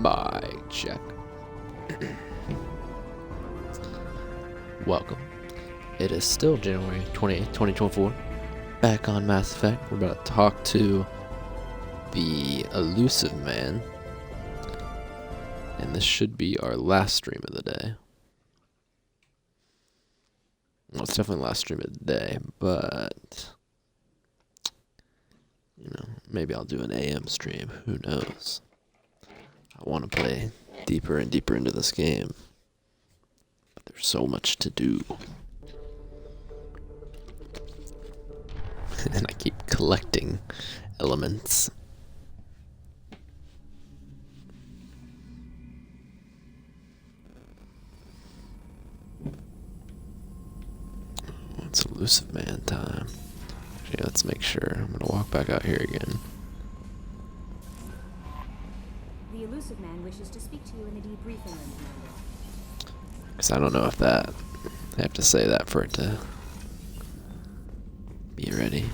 Bye, check. Welcome. It is still January 28th, 2024. Back on Mass Effect. We're about to talk to the Elusive Man. And this should be our last stream of the day. Well, it's definitely the last stream of the day, but you know, maybe I'll do an AM stream. Who knows? I want to play deeper and deeper into this game, but there's so much to do. And I keep collecting elements. It's Elusive Man time. Okay, let's make sure. I'm gonna walk back out here again. The Elusive Man wishes to speak to you in the debriefing room, Commander. Because I don't know if that... I have to say that for it to be ready.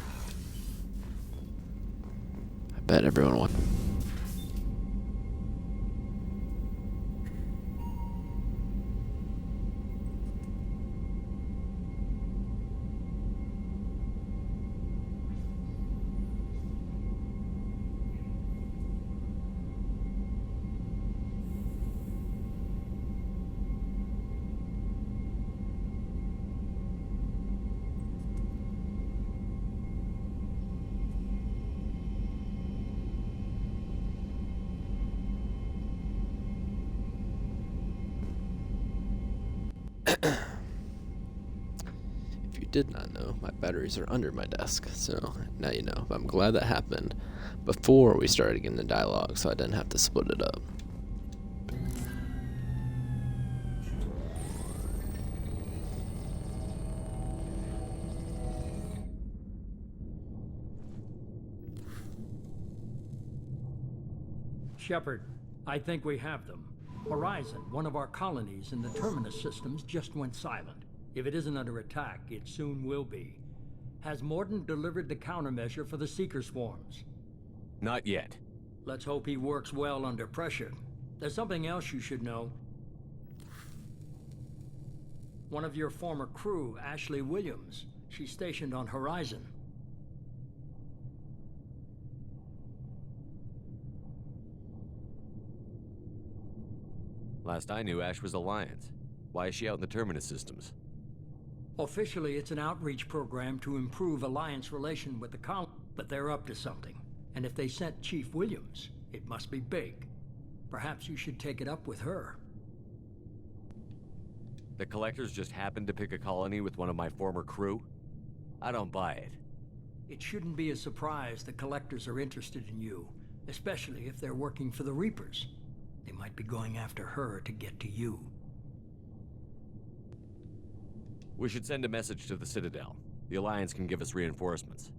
I bet everyone wants... If you did not know, my batteries are under my desk, so now you know. But I'm glad that happened before we started getting the dialogue, so I didn't have to split it up. Shepard, I think we have them. Horizon, one of our colonies in the Terminus systems, just went silent. If it isn't under attack, it soon will be. Has Mordin delivered the countermeasure for the Seeker swarms? Not yet. Let's hope he works well under pressure. There's something else you should know. One of your former crew, Ashley Williams, she's stationed on Horizon. Last I knew, Ash was Alliance. Why is she out in the Terminus systems? Officially, it's an outreach program to improve Alliance relation with the colony, but they're up to something. And if they sent Chief Williams, it must be big. Perhaps you should take it up with her. The Collectors just happened to pick a colony with one of my former crew? I don't buy it. It shouldn't be a surprise the Collectors are interested in you, especially if they're working for the Reapers. They might be going after her to get to you. We should send a message to the Citadel. The Alliance can give us reinforcements.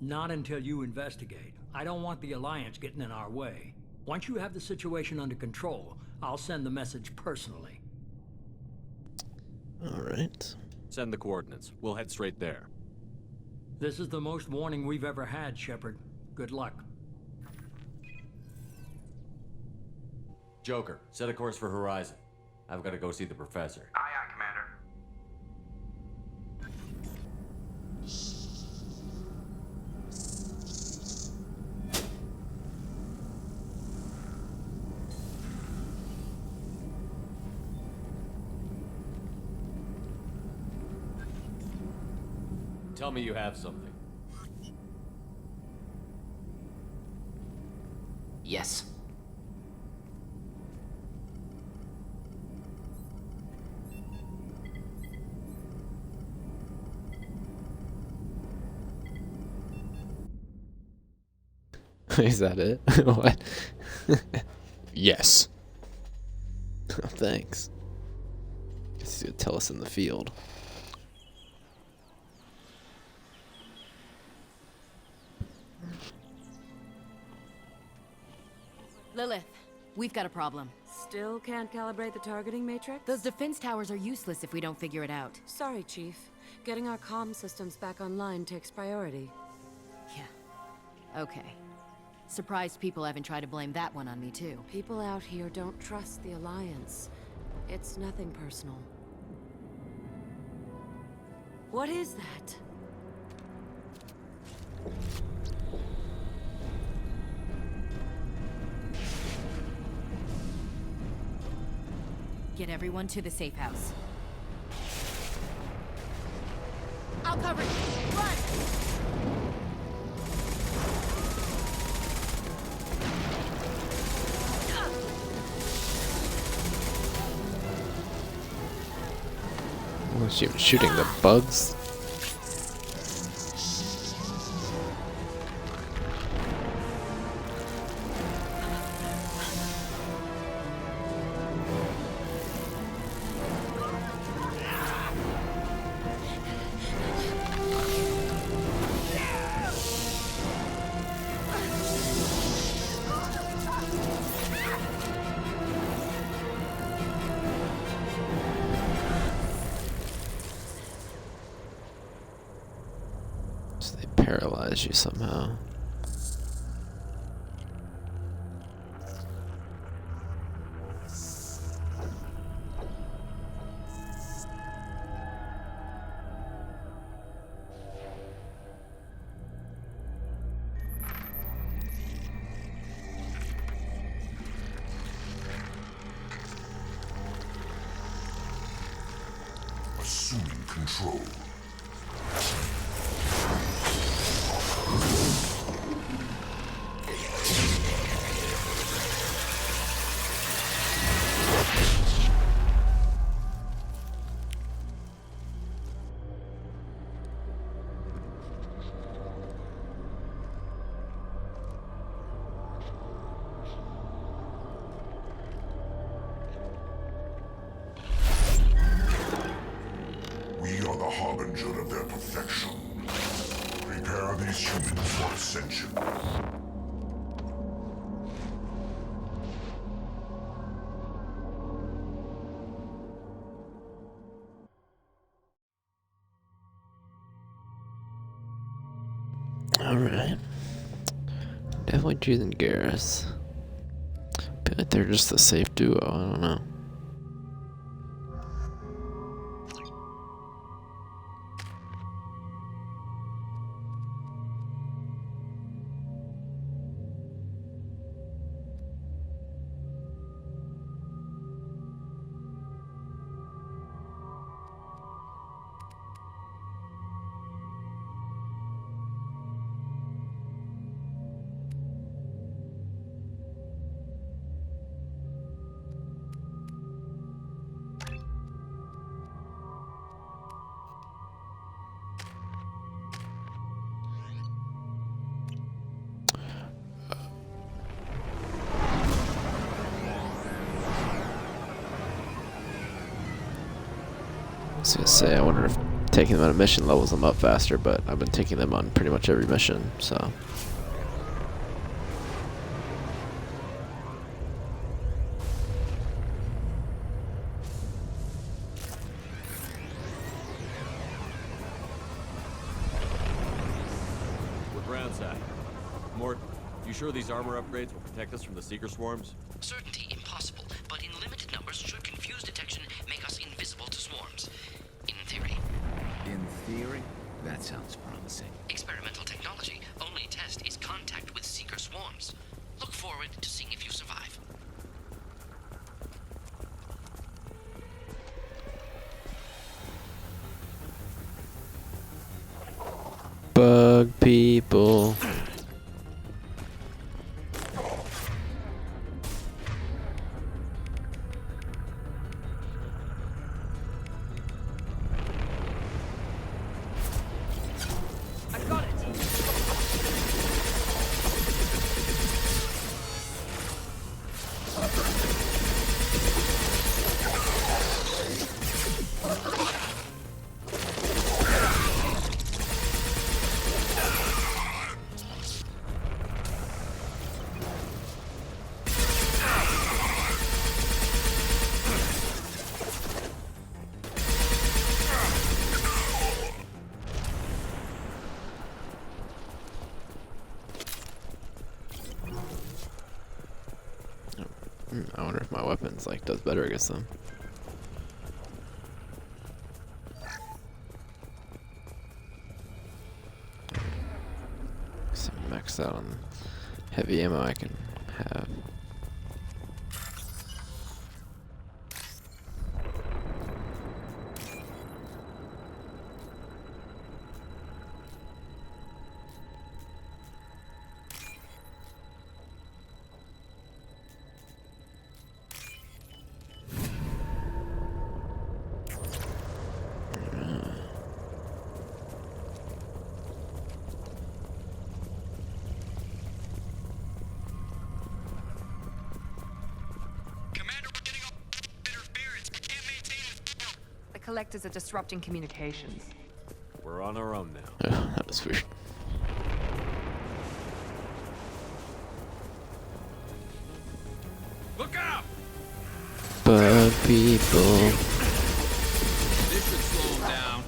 Not until you investigate. I don't want the Alliance getting in our way. Once you have the situation under control, I'll send the message personally. Alright. Send the coordinates. We'll head straight there. This is the most warning we've ever had, Shepard. Good luck. Joker, set a course for Horizon. I've got to go see the Professor. Aye, aye, Commander. Tell me you have something. Yes. Is that it? What? Yes. Oh, thanks. Guess he's gonna tell us in the field. Lilith, we've got a problem. Still can't calibrate the targeting matrix? Those defense towers are useless if we don't figure it out. Sorry, Chief. Getting our comm systems back online takes priority. Yeah. Okay. Surprised people haven't tried to blame that one on me, too. People out here don't trust the Alliance. It's nothing personal. What is that? Get everyone to the safe house. I'll cover you. Run! Was she shooting the bugs? So they paralyze you somehow. Assuming control. We are the harbinger of their perfection. Prepare these humans for ascension. Alright. Definitely choosing Garrus. I feel like they're just a safe duo, I don't know. I was gonna say, I wonder if taking them on a mission levels them up faster, but I've been taking them on pretty much every mission, so. We're groundside. Mort, you sure these armor upgrades will protect us from the Seeker swarms? Certainty impossible, but in limited numbers should confuse detection, make us invisible to swarms. In theory. In theory? That sounds promising. Experimental technology. Only test is contact with Seeker swarms. Look forward to seeing if you survive. Bug people. I wonder if my weapons like does better against them. Some max out on heavy ammo I can have. The Collectors are disrupting communications. We're on our own now. That was weird. Look out! Bug people. This should slow him down.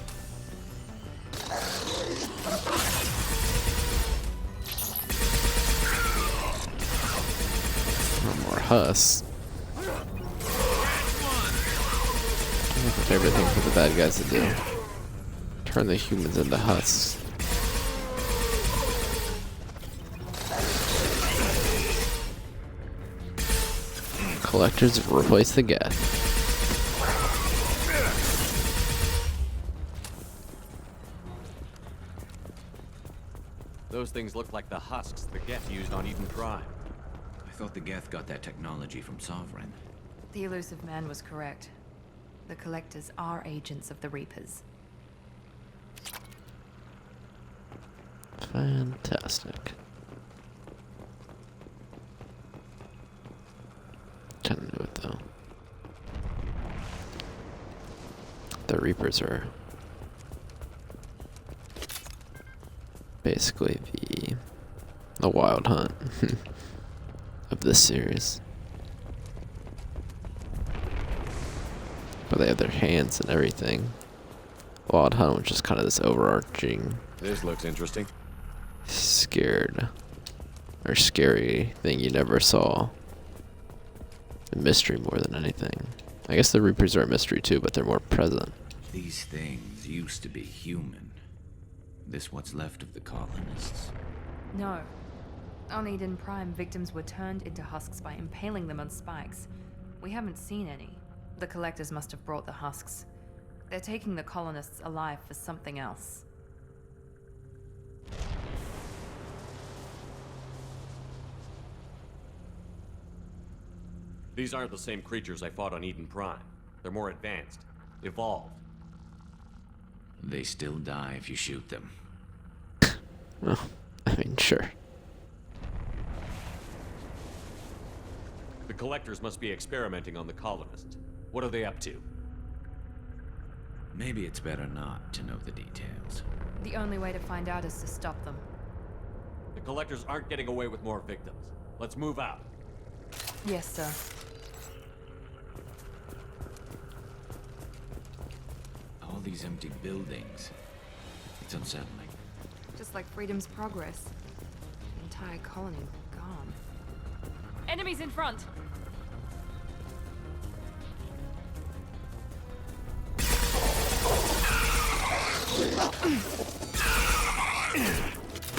More husks. My favorite thing for the bad guys to do. Turn the humans into husks. Collectors replace the Geth. Those things look like the husks the Geth used on Eden Prime. I thought the Geth got that technology from Sovereign. The Elusive Man was correct. The Collectors are agents of the Reapers. Fantastic. Trying to do it though. The Reapers are basically the Wild Hunt of this series. But they have their hands and everything. Wild Hunt, which is kind of this overarching, This looks interesting. scared or scary thing you never saw. A mystery more than anything. I guess the Reapers are a mystery too, but they're more present. These things used to be human. This what's left of the colonists. No. On Eden Prime, victims were turned into husks by impaling them on spikes. We haven't seen any. The Collectors must have brought the husks. They're taking the colonists alive for something else. These aren't the same creatures I fought on Eden Prime. They're more advanced, evolved. They still die if you shoot them. Well, I mean, sure. The Collectors must be experimenting on the colonists. What are they up to? Maybe it's better not to know the details. The only way to find out is to stop them. The Collectors aren't getting away with more victims. Let's move out. Yes, sir. All these empty buildings. It's unsettling. Just like Freedom's Progress. The entire colony gone. Enemies in front!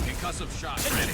Concussive shot ready.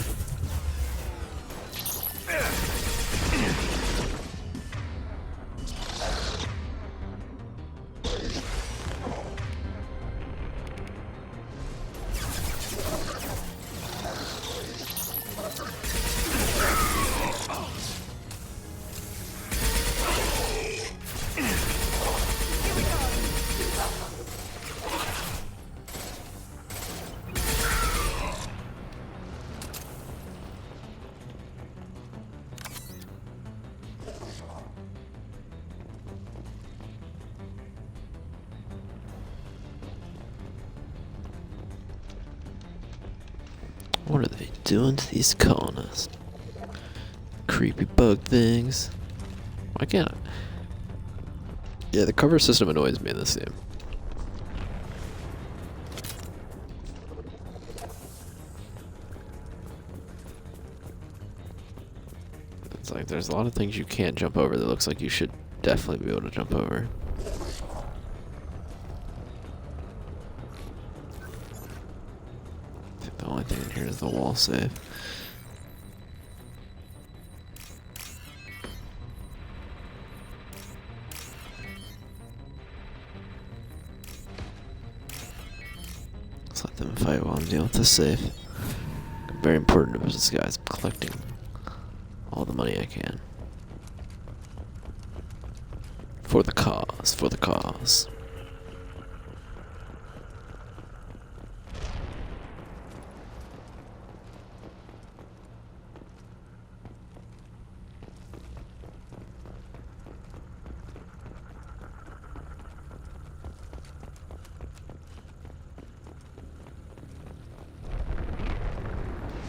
What are they doing to these colonists? Creepy bug things. Why can't I? Yeah, the cover system annoys me in this game. It's like there's a lot of things you can't jump over that looks like you should definitely be able to jump over. I think the only thing in here is the wall save. Let's let them fight while I'm dealing with this safe. Very important to this guy's collecting all the money I can. For the cause, for the cause.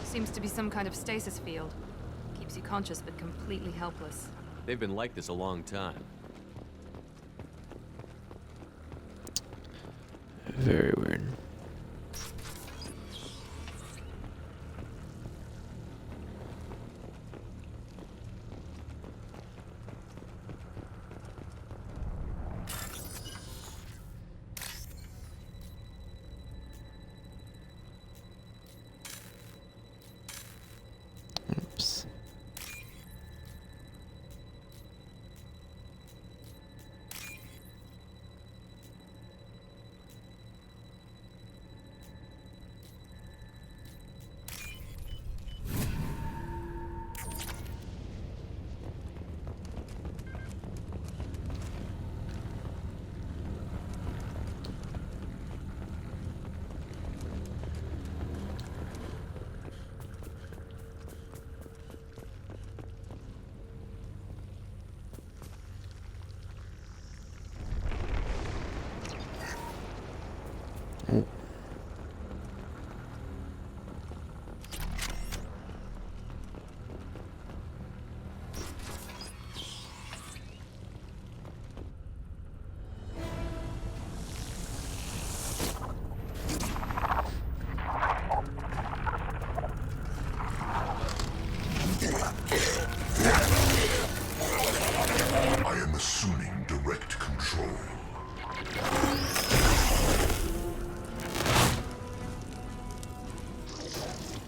Seems to be some kind of stasis field. Keeps you conscious but completely helpless. They've been like this a long time. Very weird. Oops. I am assuming direct control.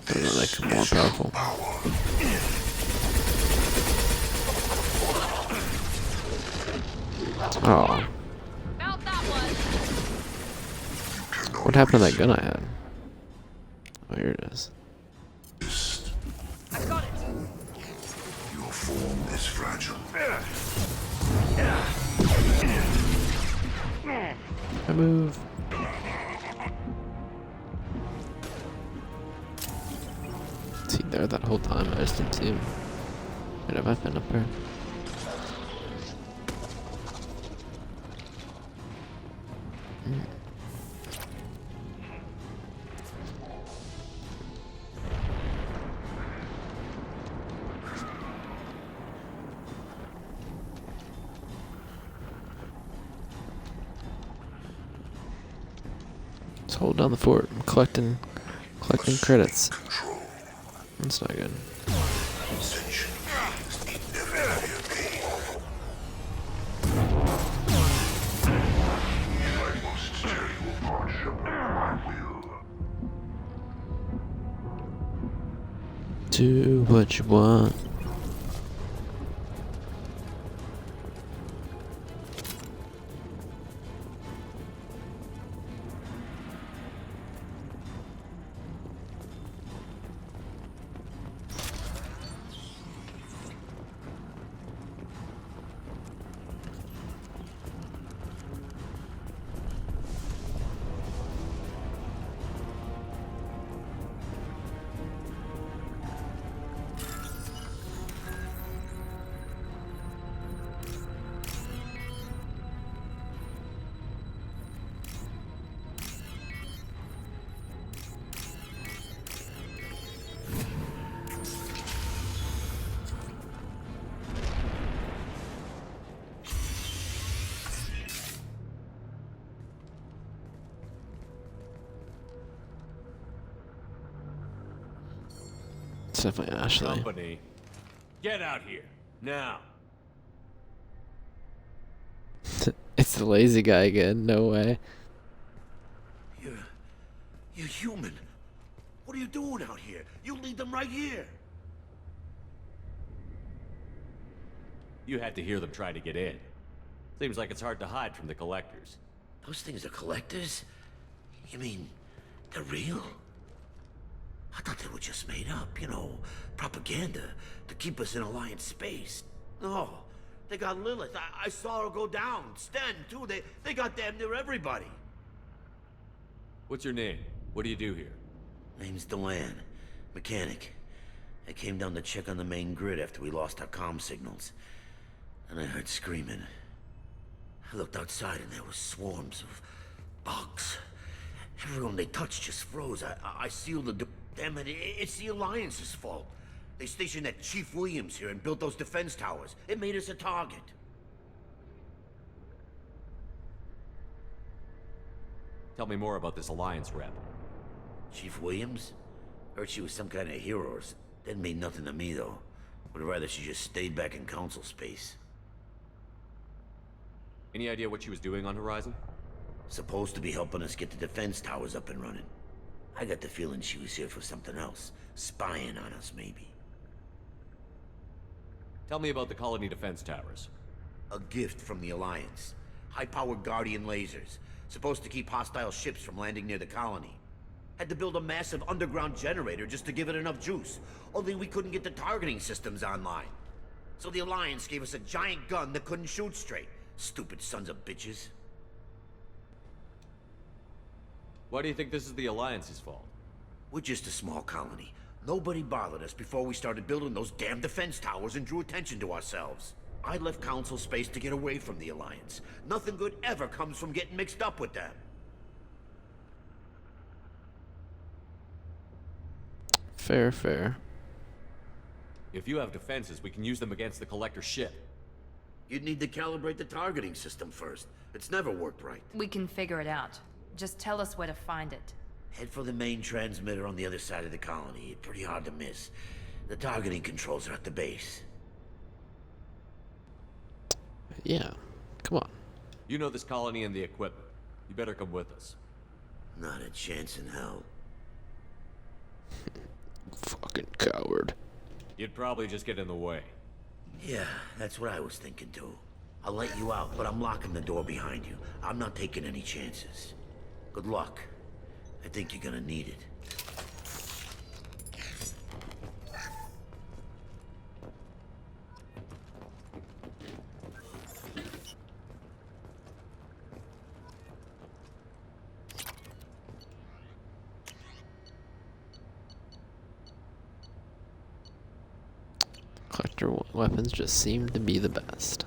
Doesn't make him more powerful. Oh. About that one. What happened to that gun I had? Oh, here it is. I got it. Your form is fragile. I move. Is he there that whole time? I just didn't see him. Wait, have I been up there? Let's hold down the fort. I'm collecting credits. Control. That's not good. Ascension is inevitable. I must tear you apart, Shepard. I will. Do what you want. It's definitely Ashley. Company. Get out here. Now. It's the lazy guy again. No way. You're human. What are you doing out here? You lead them right here. You had to hear them try to get in. Seems like it's hard to hide from the collectors. Those things are collectors? You mean, they're real? I thought they were just made up, you know, propaganda to keep us in Alliance space. No, they got Lilith. I saw her go down. Sten, too. They got damn near everybody. What's your name? What do you do here? Name's Delan. Mechanic. I came down to check on the main grid after we lost our comm signals. And I heard screaming. I looked outside and there were swarms of bugs. Everyone they touched just froze. I sealed the door. Damn it, it's the Alliance's fault. They stationed that Chief Williams here and built those defense towers. It made us a target. Tell me more about this Alliance rep. Chief Williams? Heard she was some kind of hero. Didn't mean nothing to me, though. Would rather she just stayed back in Council space. Any idea what she was doing on Horizon? Supposed to be helping us get the defense towers up and running. I got the feeling she was here for something else. Spying on us, maybe. Tell me about the colony defense towers. A gift from the Alliance. High-powered Guardian lasers. Supposed to keep hostile ships from landing near the colony. Had to build a massive underground generator just to give it enough juice. Only we couldn't get the targeting systems online. So the Alliance gave us a giant gun that couldn't shoot straight. Stupid sons of bitches. Why do you think this is the Alliance's fault? We're just a small colony. Nobody bothered us before we started building those damn defense towers and drew attention to ourselves. I left Council space to get away from the Alliance. Nothing good ever comes from getting mixed up with them. Fair, fair. If you have defenses, we can use them against the Collector ship. You'd need to calibrate the targeting system first. It's never worked right. We can figure it out. Just tell us where to find it. Head for the main transmitter on the other side of the colony. Pretty hard to miss. The targeting controls are at the base. Yeah, come on. You know this colony and the equipment. You better come with us. Not a chance in hell. Fucking coward. You'd probably just get in the way. Yeah, that's what I was thinking too. I'll let you out, but I'm locking the door behind you. I'm not taking any chances. Good luck. I think you're gonna need it. Collector weapons just seem to be the best.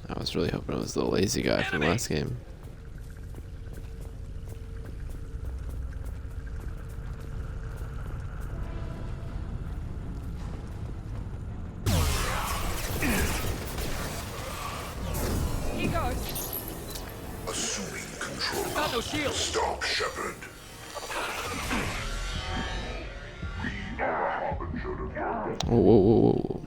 I was really hoping it was the lazy guy from last game. He goes. Assuming control. Got no shield. Stop, Shepard. We are a harbinger of your Whoa, whoa, whoa, whoa.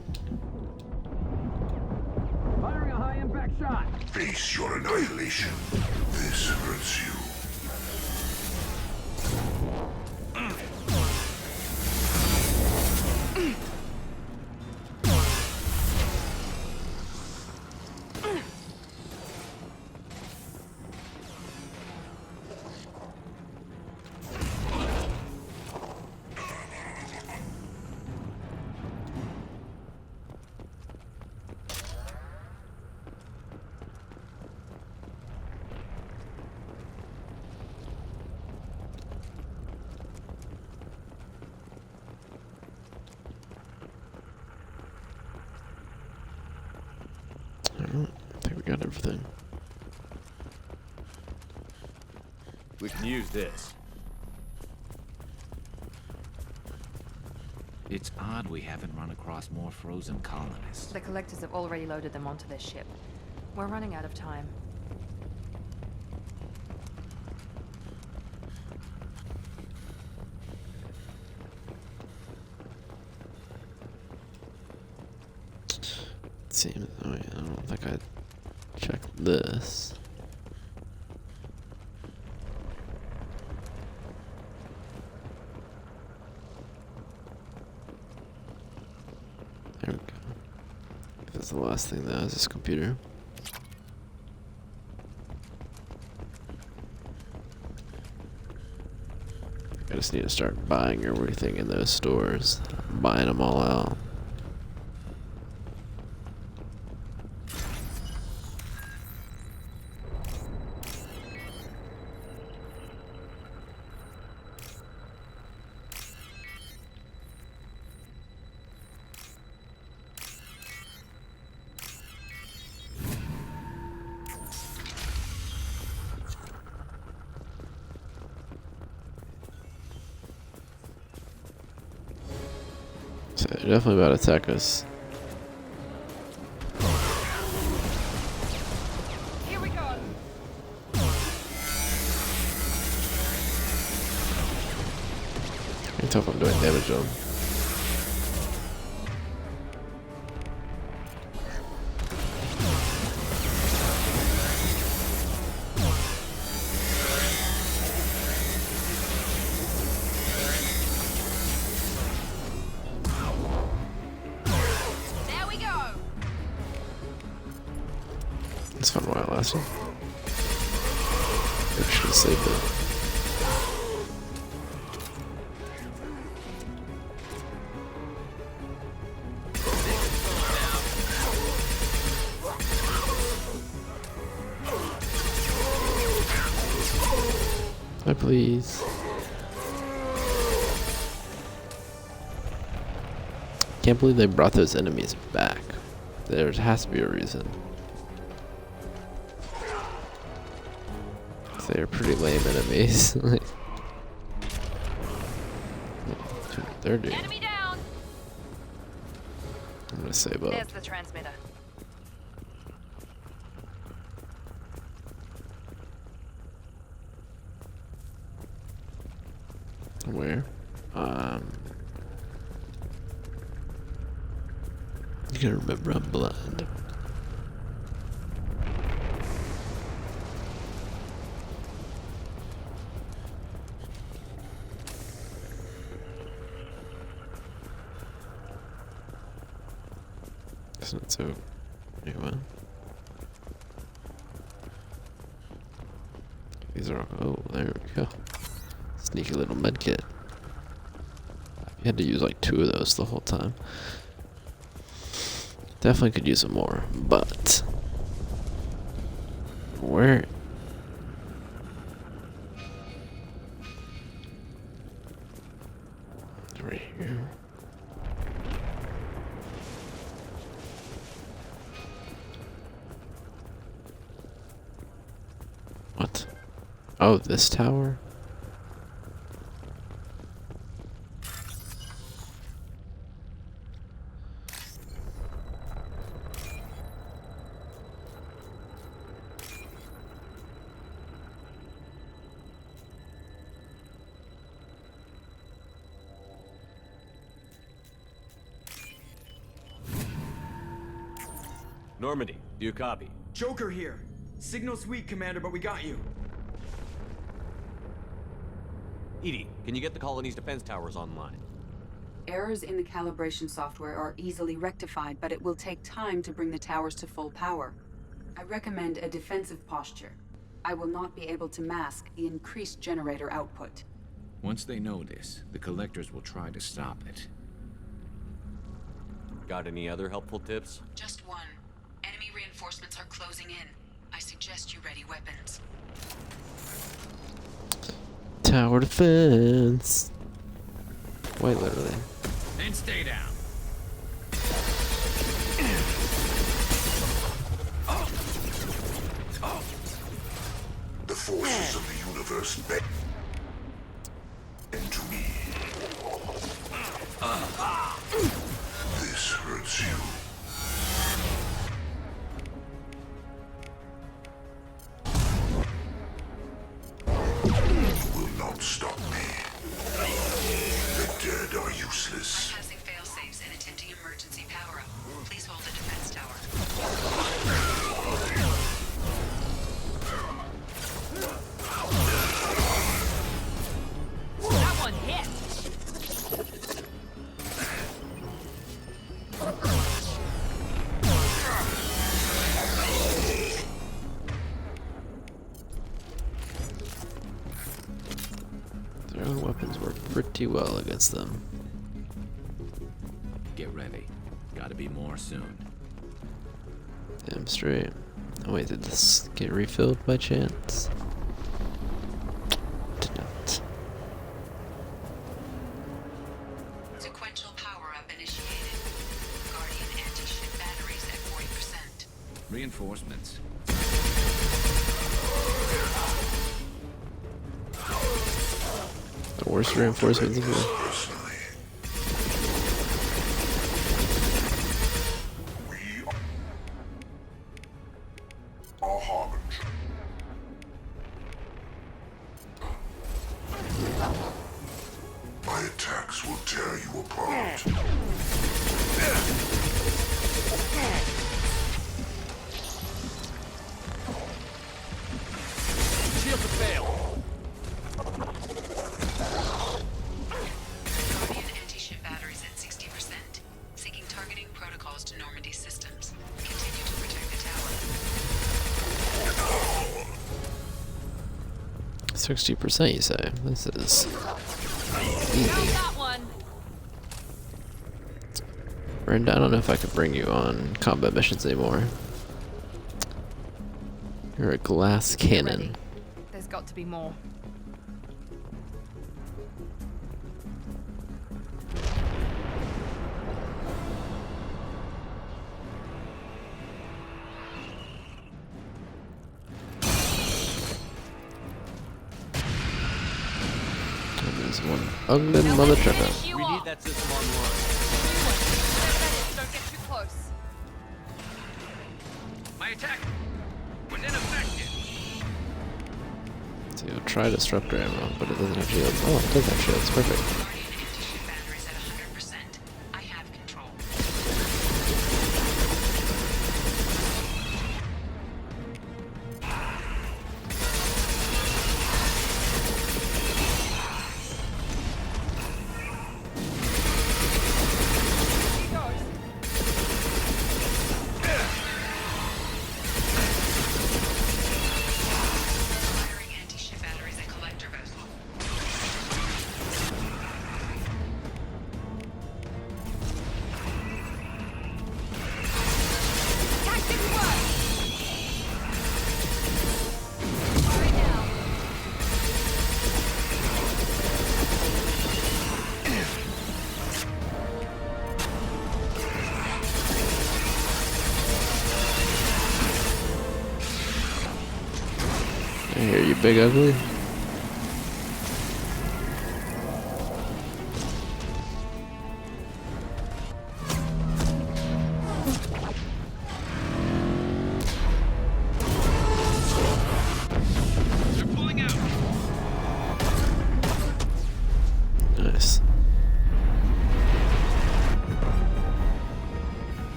Firing a high-impact shot. Face your annihilation. This hurts you. I think we got everything. We can use this. It's odd we haven't run across more frozen colonists. The collectors have already loaded them onto their ship. We're running out of time. Seems. Oh yeah, I don't think I checked this. There we go. That's the last thing that has this computer. I just need to start buying everything in those stores. Buying them all out. So they're definitely about to attack us. Here we go. I can tell if I'm doing damage to them. There we go. It's fun while it lasted. Maybe I should have saved it. Hi, please. Can't believe they brought those enemies back. There has to be a reason. They're pretty lame enemies. Like, they're doing. Enemy down. I'm gonna save up. There's the transmitter. Where? You gotta remember I'm blind. It's not so. Anyway. These are. Oh, there we go. Sneaky little med kit. You had to use like 2 of those the whole time. Definitely could use some more, but where? Right here. What? Oh, this tower? Normandy, do you copy? Joker here. Signal's weak, Commander, but we got you. EDI, can you get the colony's defense towers online? Errors in the calibration software are easily rectified, but it will take time to bring the towers to full power. I recommend a defensive posture. I will not be able to mask the increased generator output. Once they know this, the Collectors will try to stop it. Got any other helpful tips? Just one. Enemy reinforcements are closing in. I suggest you ready weapons. Tower defense. Quite literally. Then stay down. The forces of the universe bend to me. This hurts you. You will not stop me. The dead are useless. Bypassing fail-safes and attempting emergency power-up. Please hold the defense tower. pretty well against them. Get ready. Gotta be more soon. Damn straight. Oh wait, did this get refilled by chance? Did not. Sequential power-up initiated. Guardian anti-ship batteries at 40%. Reinforcements. The worst reinforcements ever. Our harbinger. My attacks will tear you apart. Shields have failed. Guardian anti-ship batteries at 60%. Seeking targeting protocols to Normandy systems. Continue to protect the tower. 60%, you say? This is easy. Got one. Brenda, I don't know if I could bring you on combat missions anymore. You're a glass cannon. Ready. There's got to be more. There's one ugly mother trucker. We need that system online. Don't get too close. My attack was ineffective. So you'll try disruptor ammo, but it doesn't have shields. Oh, it does have shields. Perfect. Guardian anti-ship batteries at 100%. I have control. Firing anti-ship batteries at collector vessel. That didn't work. Hurry now. I hear you, big ugly. They're pulling out. Nice.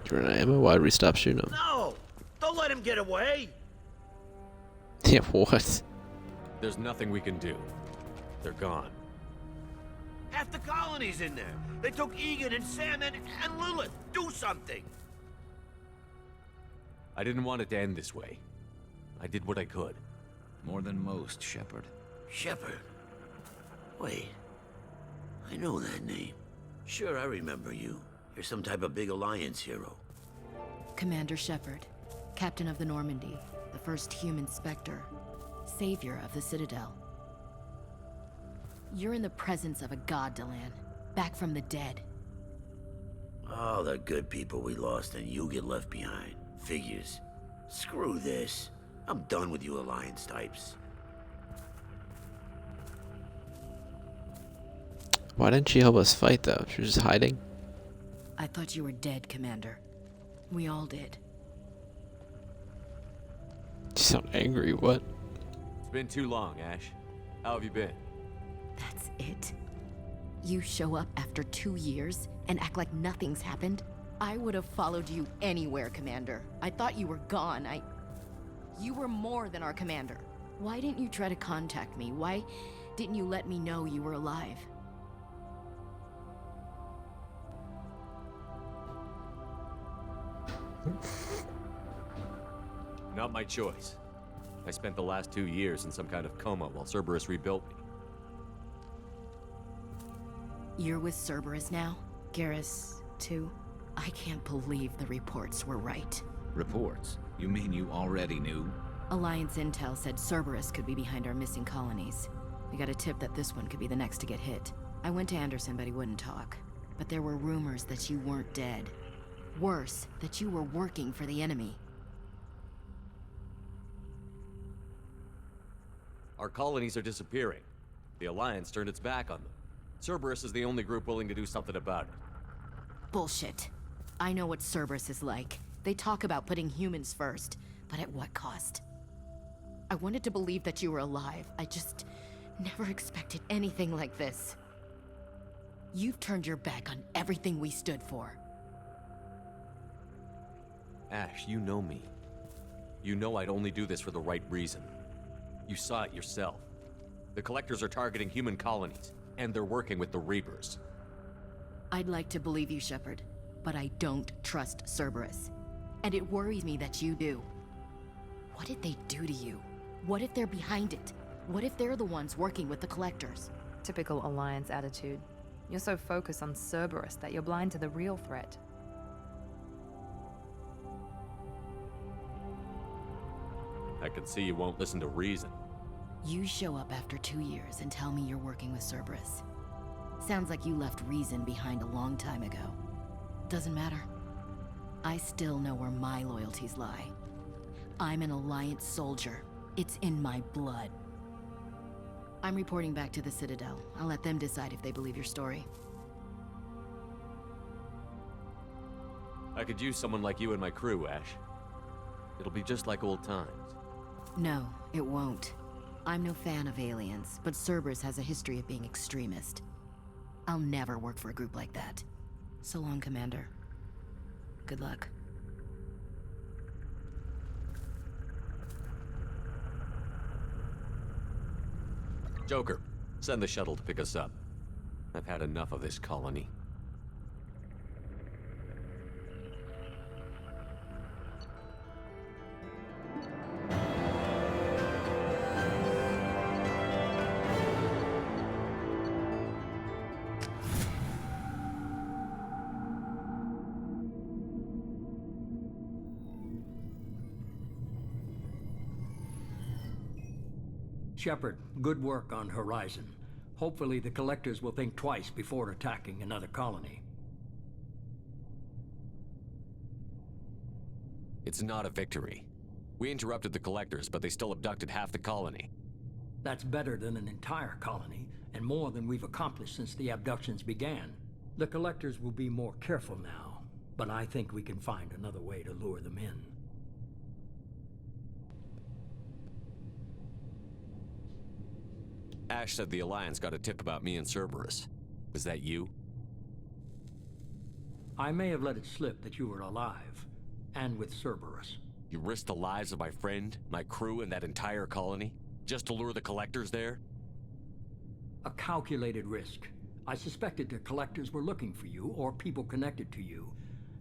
You run out of ammo? Why'd we stop shooting them? No! Don't let him get away! Yeah, what? There's nothing we can do. They're gone. Half the colony's in there. They took Egan and Sam and Lilith. Do something! I didn't want it to end this way. I did what I could. More than most, Shepard. Shepard? Wait. I know that name. Sure, I remember you. You're some type of big Alliance hero. Commander Shepard, Captain of the Normandy, the first human Spectre, savior of the Citadel. You're in the presence of a god, Delan, back from the dead. All the good people we lost and you get left behind. Figures. Screw this. I'm done with you Alliance types. Why didn't she help us fight, though? She was just hiding? I thought you were dead, Commander. We all did. You sound angry, what? It's been too long, Ash. How have you been? That's it? You show up after 2 years and act like nothing's happened? I would have followed you anywhere, Commander. I thought you were gone. You were more than our commander. Why didn't you try to contact me? Why didn't you let me know you were alive? Not my choice. I spent the last 2 years in some kind of coma while Cerberus rebuilt me. You're with Cerberus now? Garrus, too? I can't believe the reports were right. Reports? You mean you already knew? Alliance intel said Cerberus could be behind our missing colonies. We got a tip that this one could be the next to get hit. I went to Anderson, but he wouldn't talk. But there were rumors that you weren't dead. Worse, that you were working for the enemy. Our colonies are disappearing. The Alliance turned its back on them. Cerberus is the only group willing to do something about it. Bullshit. I know what Cerberus is like. They talk about putting humans first, but at what cost? I wanted to believe that you were alive. I just never expected anything like this. You've turned your back on everything we stood for. Ash, you know me. You know I'd only do this for the right reason. You saw it yourself. The Collectors are targeting human colonies, and they're working with the Reapers. I'd like to believe you, Shepard, but I don't trust Cerberus. And it worries me that you do. What did they do to you? What if they're behind it? What if they're the ones working with the Collectors? Typical Alliance attitude. You're so focused on Cerberus that you're blind to the real threat. I can see you won't listen to reason. You show up after 2 years and tell me you're working with Cerberus. Sounds like you left reason behind a long time ago. Doesn't matter. I still know where my loyalties lie. I'm an Alliance soldier. It's in my blood. I'm reporting back to the Citadel. I'll let them decide if they believe your story. I could use someone like you in my crew, Ash. It'll be just like old times. No, it won't. I'm no fan of aliens, but Cerberus has a history of being extremist. I'll never work for a group like that. So long, Commander. Good luck. Joker, send the shuttle to pick us up. I've had enough of this colony. Shepard, good work on Horizon. Hopefully the Collectors will think twice before attacking another colony. It's not a victory. We interrupted the Collectors, but they still abducted half the colony. That's better than an entire colony, and more than we've accomplished since the abductions began. The Collectors will be more careful now, but I think we can find another way to lure them in. Ash said the Alliance got a tip about me and Cerberus. Was that you? I may have let it slip that you were alive, and with Cerberus. You risked the lives of my friend, my crew, and that entire colony? Just to lure the Collectors there? A calculated risk. I suspected the Collectors were looking for you, or people connected to you.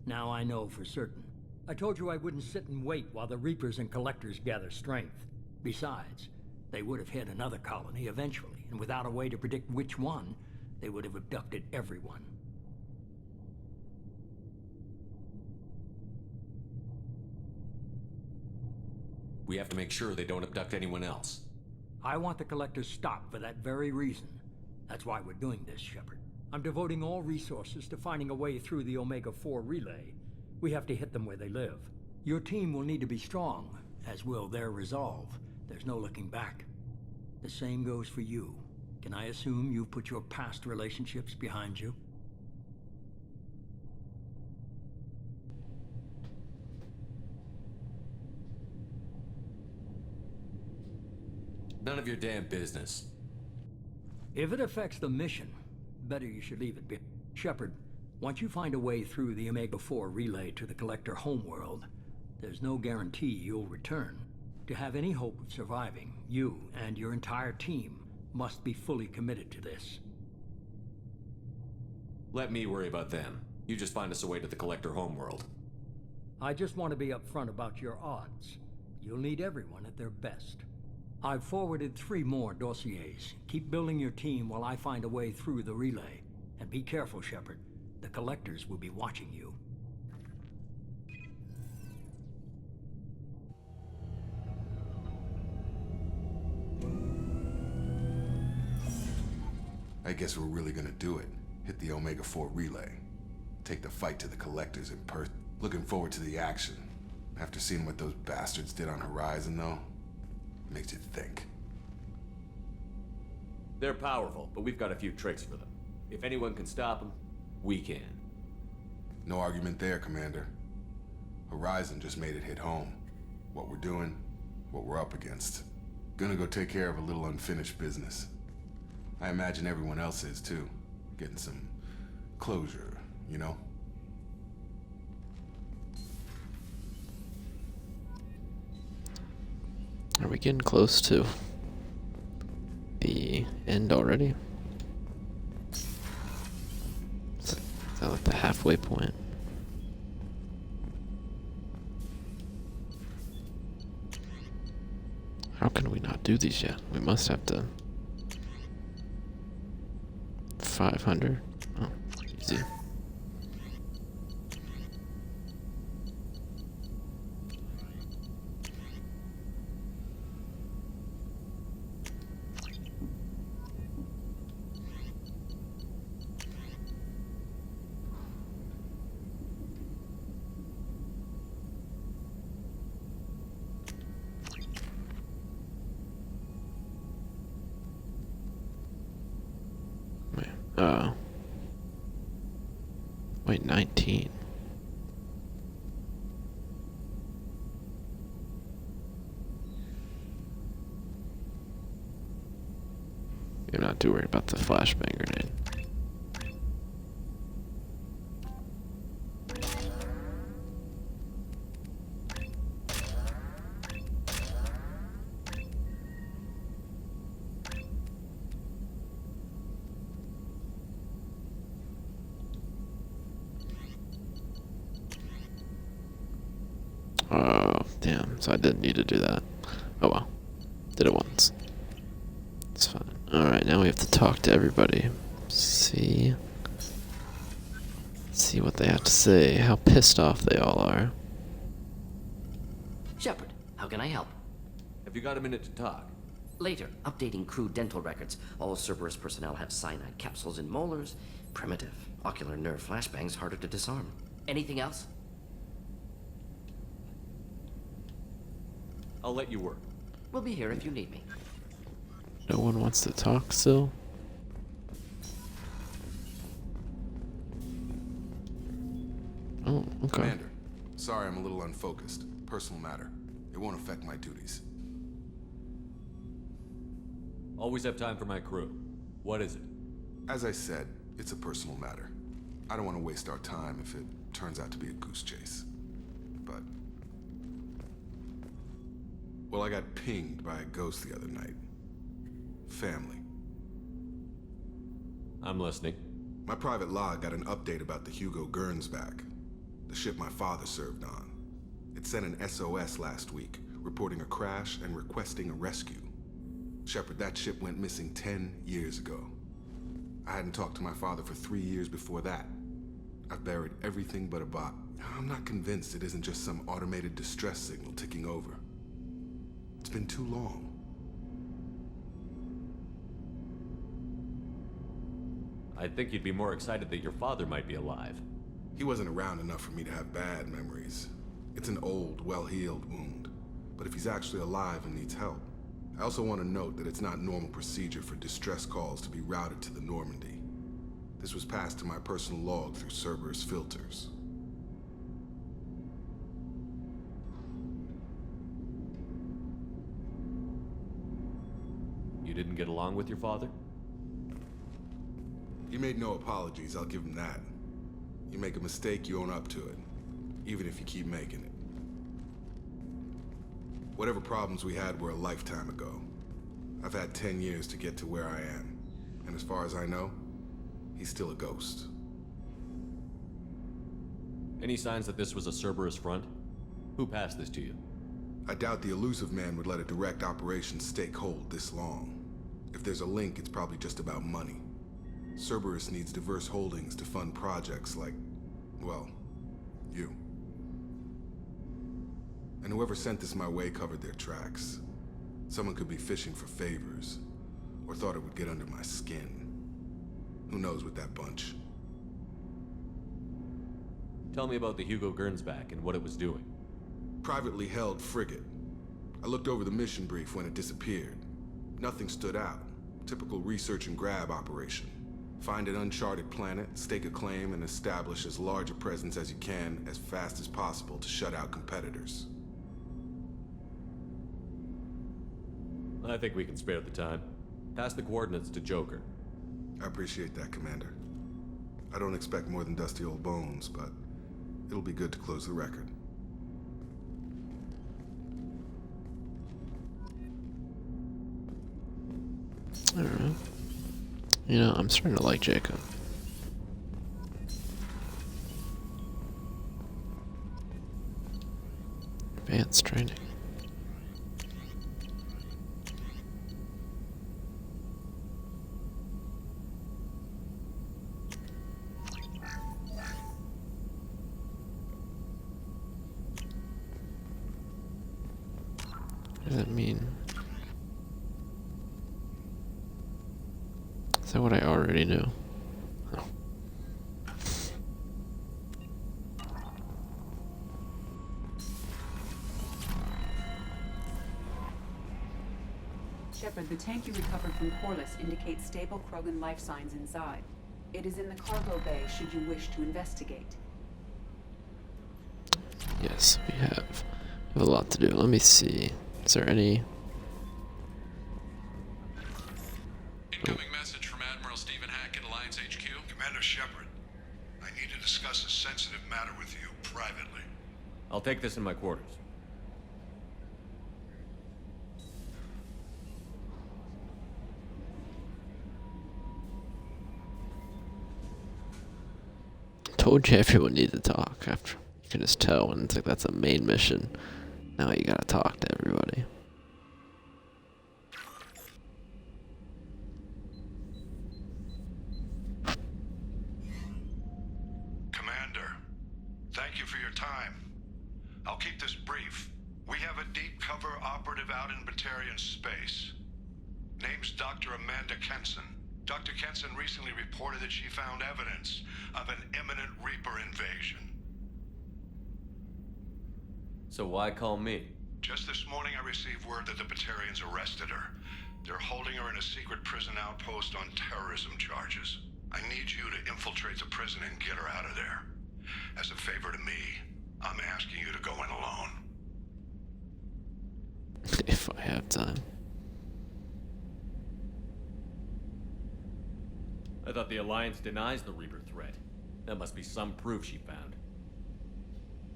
Now I know for certain. I told you I wouldn't sit and wait while the Reapers and Collectors gather strength. Besides, they would have hit another colony eventually, and without a way to predict which one, they would have abducted everyone. We have to make sure they don't abduct anyone else. I want the Collectors stopped for that very reason. That's why we're doing this, Shepard. I'm devoting all resources to finding a way through the Omega-4 relay. We have to hit them where they live. Your team will need to be strong, as will their resolve. There's no looking back. The same goes for you. Can I assume you've put your past relationships behind you? None of your damn business. If it affects the mission, better you should leave it be. Shepard, once you find a way through the Omega-4 relay to the Collector homeworld, there's no guarantee you'll return. To have any hope of surviving, you and your entire team must be fully committed to this. Let me worry about them. You just find us a way to the Collector homeworld. I just want to be upfront about your odds. You'll need everyone at their best. I've forwarded 3 more dossiers. Keep building your team while I find a way through the relay. And be careful, Shepard. The Collectors will be watching you. I guess we're really gonna do it. Hit the Omega-4 relay. Take the fight to the Collectors in person. Looking forward to the action. After seeing what those bastards did on Horizon, though, makes you think. They're powerful, but we've got a few tricks for them. If anyone can stop them, we can. No argument there, Commander. Horizon just made it hit home. What we're doing, what we're up against. Gonna go take care of a little unfinished business. I imagine everyone else is, too. Getting some closure, you know? Are we getting close to the end already? Is that like the halfway point? How can we not do these yet? We must have to... 500? Oh, easy. Wait, 19. You're not too worried about the flashbang grenade. Oh, damn. So I didn't need to do that. Oh well. Did it once. It's fine. Alright, now we have to talk to everybody. See what they have to say. How pissed off they all are. Shepard, how can I help? Have you got a minute to talk? Later, updating crew dental records. All Cerberus personnel have cyanide capsules in molars. Primitive. Ocular nerve flashbangs harder to disarm. Anything else? I'll let you work. We'll be here if you need me. No one wants to talk still? Oh, okay. Commander, sorry I'm a little unfocused. Personal matter. It won't affect my duties. Always have time for my crew. What is it? As I said, it's a personal matter. I don't want to waste our time if it turns out to be a goose chase. But... well, I got pinged by a ghost the other night. Family. I'm listening. My private log got an update about the Hugo Gernsback, the ship my father served on. It sent an SOS last week, reporting a crash and requesting a rescue. Shepard, that ship went missing 10 years ago. I hadn't talked to my father for 3 years before that. I've buried everything but a bot. I'm not convinced it isn't just some automated distress signal ticking over. It's been too long. I think you'd be more excited that your father might be alive. He wasn't around enough for me to have bad memories. It's an old, well-healed wound. But if he's actually alive and needs help, I also want to note that it's not normal procedure for distress calls to be routed to the Normandy. This was passed to my personal log through Cerberus filters. You didn't get along with your father? He made no apologies, I'll give him that. You make a mistake, you own up to it. Even if you keep making it. Whatever problems we had were a lifetime ago. I've had 10 years to get to where I am. And as far as I know, he's still a ghost. Any signs that this was a Cerberus front? Who passed this to you? I doubt the Elusive Man would let a direct operation stake hold this long. If there's a link, it's probably just about money. Cerberus needs diverse holdings to fund projects like, well, you. And whoever sent this my way covered their tracks. Someone could be fishing for favors, or thought it would get under my skin. Who knows with that bunch? Tell me about the Hugo Gernsback and what it was doing. Privately held frigate. I looked over the mission brief when it disappeared. Nothing stood out. Typical research and grab operation. Find an uncharted planet, stake a claim, and establish as large a presence as you can as fast as possible to shut out competitors. I think we can spare the time. Pass the coordinates to Joker. I appreciate that, Commander. I don't expect more than dusty old bones, but it'll be good to close the record. Alright. You know, I'm starting to like Jacob. Advanced training. What does that mean? Is that what I already knew? Oh. Shepard, the tank you recovered from Corliss indicates stable Krogan life signs inside. It is in the cargo bay should you wish to investigate. Yes, we have a lot to do. Let me see. Is there any... Incoming message from Admiral Stephen Hackett, Alliance HQ. Commander Shepard, I need to discuss a sensitive matter with you privately. I'll take this in my quarters. Told you everyone needed to talk. After you can just tell when it's like that's a main mission. Now you gotta talk to everybody. Commander, thank you for your time. I'll keep this brief. We have a deep cover operative out in Batarian space. Name's Dr. Amanda Kenson. Dr. Kenson recently reported that she found evidence of an imminent Reaper invasion. So why call me? Just this morning I received word that the Batarians arrested her. They're holding her in a secret prison outpost on terrorism charges. I need you to infiltrate the prison and get her out of there. As a favor to me, I'm asking you to go in alone. If I have time. I thought the Alliance denies the Reaper threat. That must be some proof she found.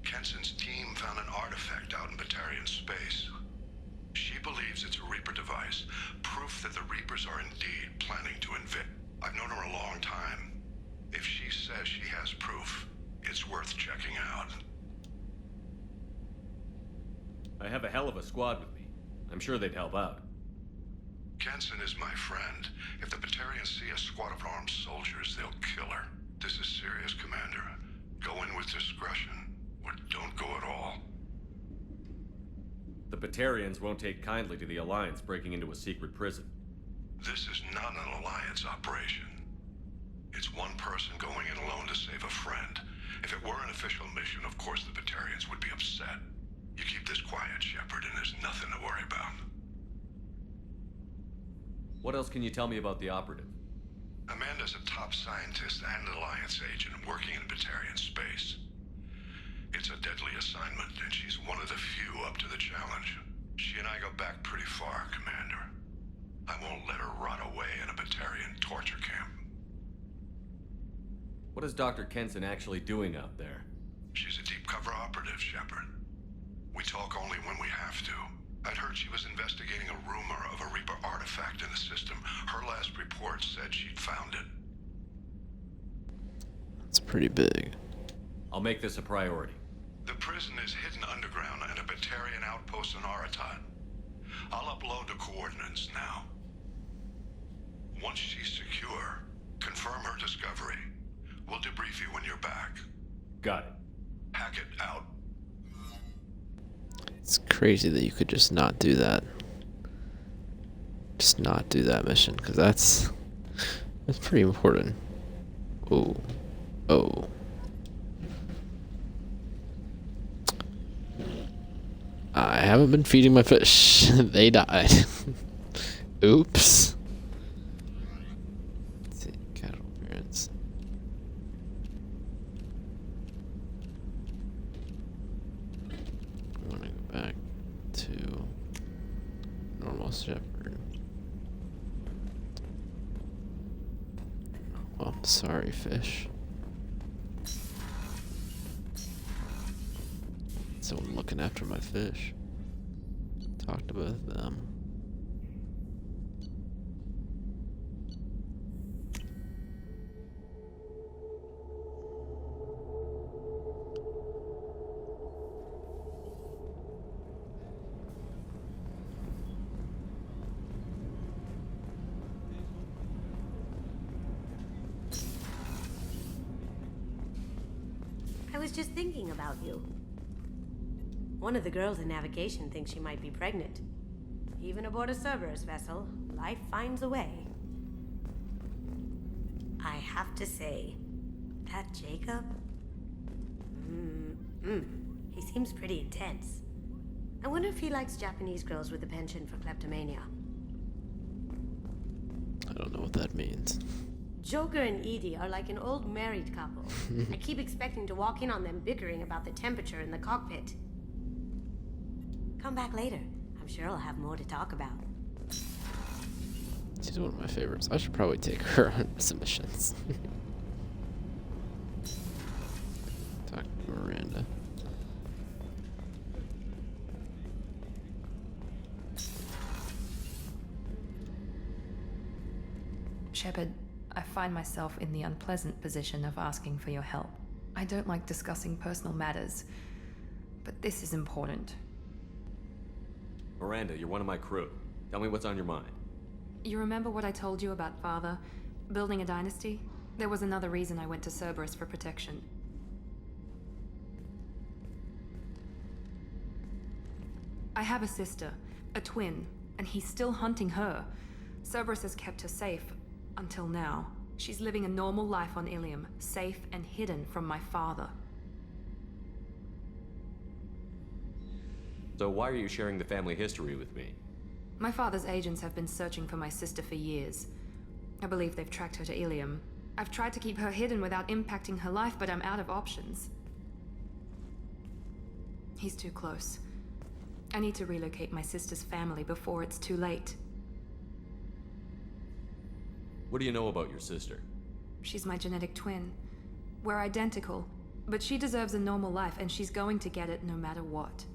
Kenson's team found an artifact out in Batarian space. She believes it's a Reaper device, proof that the Reapers are indeed planning to invade. I've known her a long time. If she says she has proof, it's worth checking out. I have a hell of a squad with me. I'm sure they'd help out. Kenson is my friend. If the Batarians see a squad of armed soldiers, they'll kill her. This is serious, Commander. Go in with discretion, or don't go at all. The Batarians won't take kindly to the Alliance breaking into a secret prison. This is not an Alliance operation. It's one person going in alone to save a friend. If it were an official mission, of course the Batarians would be upset. You keep this quiet, Shepard, and there's nothing to worry about. What else can you tell me about the operative? Amanda's a top scientist and an Alliance agent working in Batarian space. It's a deadly assignment, and she's one of the few up to the challenge. She and I go back pretty far, Commander. I won't let her rot away in a Batarian torture camp. What is Dr. Kenson actually doing out there? She's a deep cover operative, Shepard. We talk only when we have to. I'd heard she was investigating a rumor of a Reaper artifact in the system. Her last report said she'd found it. It's pretty big. I'll make this a priority. The prison is hidden underground, and a Batarian outpost Cerberus and Aratan. I'll upload the coordinates now. Once she's secure, confirm her discovery. We'll debrief you when you're back. Got it. Hackett out. It's crazy that you could just not do that. Just not do that mission, because that's pretty important. Oh. Oh. I haven't been feeding my fish. They died. Oops. Let's see, cattle appearance. I want to go back to normal shepherd. Oh, sorry, fish. Someone looking after my fish. Talk to both of them. I was just thinking about you. One of the girls in navigation thinks she might be pregnant. Even aboard a Cerberus vessel, life finds a way. I have to say, that Jacob... he seems pretty intense. I wonder if he likes Japanese girls with a penchant for kleptomania. I don't know what that means. Joker and Edie are like an old married couple. I keep expecting to walk in on them bickering about the temperature in the cockpit. Come back later. I'm sure I'll have more to talk about. She's one of my favorites. I should probably take her on submissions. Talk to Miranda. Shepard, I find myself in the unpleasant position of asking for your help. I don't like discussing personal matters, but this is important. Miranda, you're one of my crew. Tell me what's on your mind. You remember what I told you about Father? Building a dynasty? There was another reason I went to Cerberus for protection. I have a sister, a twin, and he's still hunting her. Cerberus has kept her safe, until now. She's living a normal life on Ilium, safe and hidden from my father. So why are you sharing the family history with me? My father's agents have been searching for my sister for years. I believe they've tracked her to Ilium. I've tried to keep her hidden without impacting her life, but I'm out of options. He's too close. I need to relocate my sister's family before it's too late. What do you know about your sister? She's my genetic twin. We're identical, but she deserves a normal life, and she's going to get it no matter what.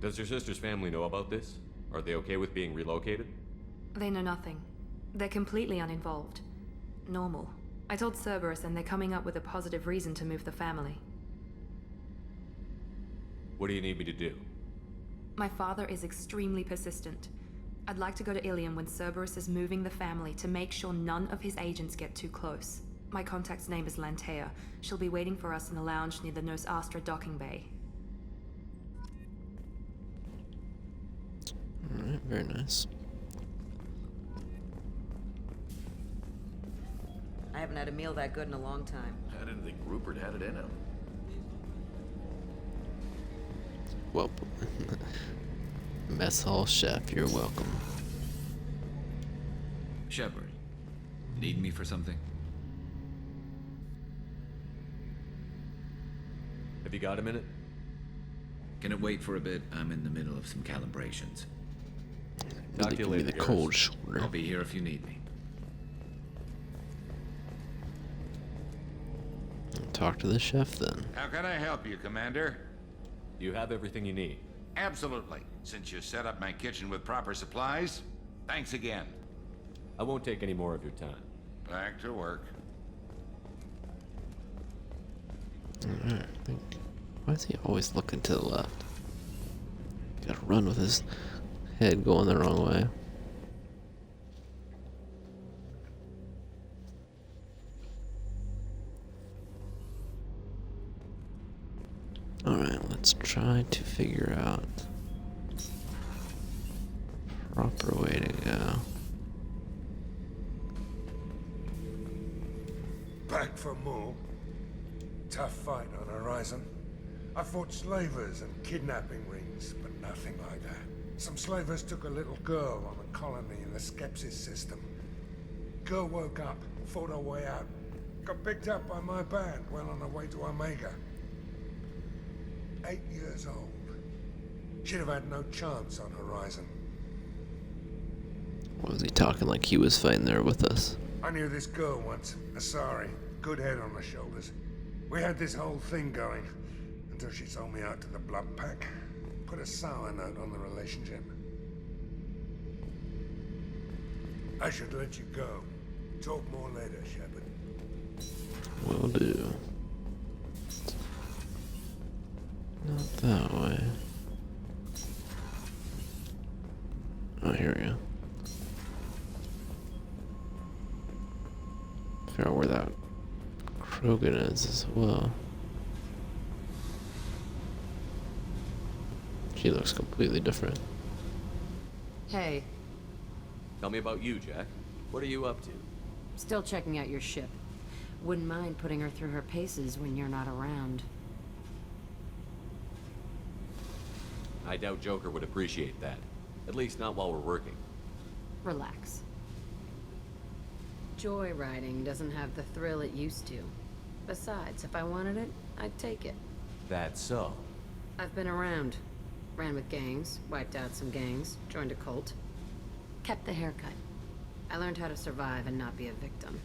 Does your sister's family know about this? Are they okay with being relocated? They know nothing. They're completely uninvolved. Normal. I told Cerberus, and they're coming up with a positive reason to move the family. What do you need me to do? My father is extremely persistent. I'd like to go to Ilium when Cerberus is moving the family to make sure none of his agents get too close. My contact's name is Lantea. She'll be waiting for us in the lounge near the Nos Astra docking bay. Alright, very nice. I haven't had a meal that good in a long time. I didn't think Rupert had it in him. Well, mess hall chef, you're welcome. Shepard, need me for something? Have you got a minute? Can it wait for a bit? I'm in the middle of some calibrations. Talk to you later, the Garrus. cold shoulder. I'll be here if you need me. Talk to the chef then. How can I help you, Commander? Do you have everything you need? Absolutely. Since you set up my kitchen with proper supplies, thanks again. I won't take any more of your time. Back to work. Alright, why is he always looking to the left? Gotta run with his head going the wrong way. Alright, let's try to figure out proper way to go. Back for more. Tough fight on Horizon. I fought slavers and kidnapping rings, but nothing like that. Some slavers took a little girl on a colony in the Skepsis system. Girl woke up, fought her way out, got picked up by my band well on her way to Omega. 8 years old. She'd have had no chance on Horizon. Was he talking like he was fighting there with us? I knew this girl once, Asari. Good head on her shoulders. We had this whole thing going, until she sold me out to the Blood Pack. Put a sour note on the relationship. I should let you go. Talk more later, Shepard. Will do. Not that way. Oh, here we go. Figure out where that Krogan is as well. She looks completely different. Hey, Tell me about you, Jack. What are you up to? still checking out your ship. Wouldn't mind putting her through her paces when you're not around. I doubt Joker would appreciate that. At least not while we're working. Relax. Joyriding doesn't have the thrill it used to. Besides, if I wanted it, I'd take it. That's so. I've been around. Ran with gangs, wiped out some gangs, joined a cult. Kept the haircut. I learned how to survive and not be a victim.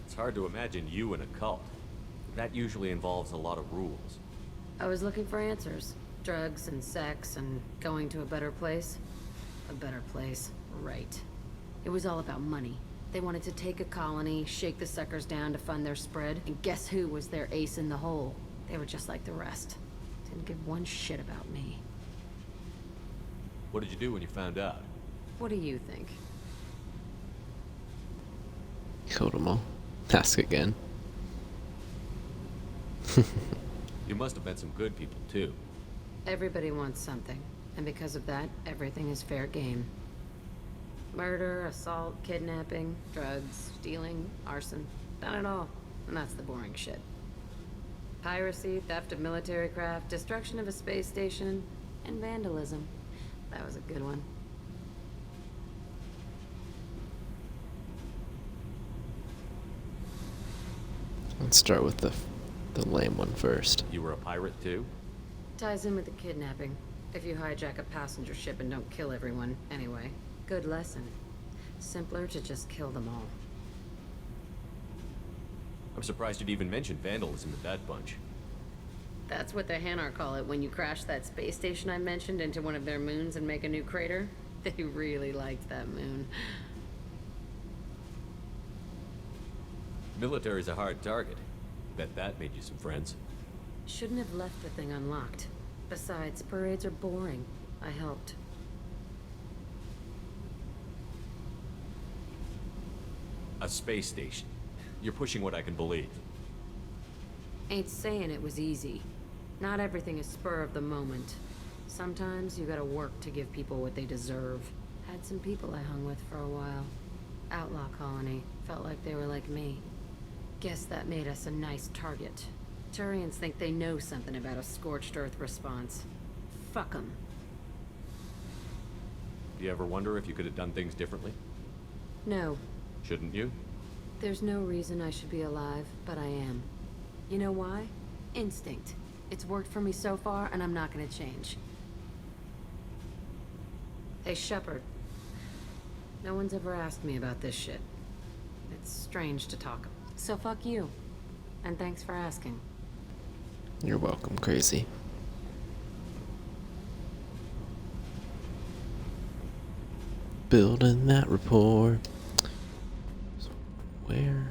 It's hard to imagine you in a cult. That usually involves a lot of rules. I was looking for answers. Drugs and sex and going to a better place. A better place, right. It was all about money. They wanted to take a colony, shake the suckers down to fund their spread, and guess who was their ace in the hole? They were just like the rest. Didn't give one shit about me. What did you do when you found out? What do you think? Killed them all. Ask again. You must have met some good people, too. Everybody wants something, and because of that, everything is fair game. Murder, assault, kidnapping, drugs, stealing, arson. Done it all. And that's the boring shit. Piracy, theft of military craft, destruction of a space station, and vandalism. That was a good one. Let's start with the lame one first. You were a pirate, too? Ties in with the kidnapping. If you hijack a passenger ship and don't kill everyone, anyway. Good lesson. Simpler to just kill them all. I'm surprised you'd even mention vandalism in that bunch. That's what the Hanar call it when you crash that space station I mentioned into one of their moons and make a new crater. They really liked that moon. Military's a hard target. Bet that made you some friends. Shouldn't have left the thing unlocked. Besides, parades are boring. I helped. A space station. You're pushing what I can believe. Ain't saying it was easy. Not everything is spur of the moment. Sometimes you gotta work to give people what they deserve. Had some people I hung with for a while. Outlaw colony. Felt like they were like me. Guess that made us a nice target. Turians think they know something about a scorched earth response. Fuck 'em. Do you ever wonder if you could have done things differently? No. Shouldn't you? There's no reason I should be alive, but I am. You know why? Instinct. It's worked for me so far, and I'm not gonna change. Hey, Shepard. No one's ever asked me about this shit. It's strange to talk. So fuck you. And thanks for asking. You're welcome, crazy. Building that rapport. So where?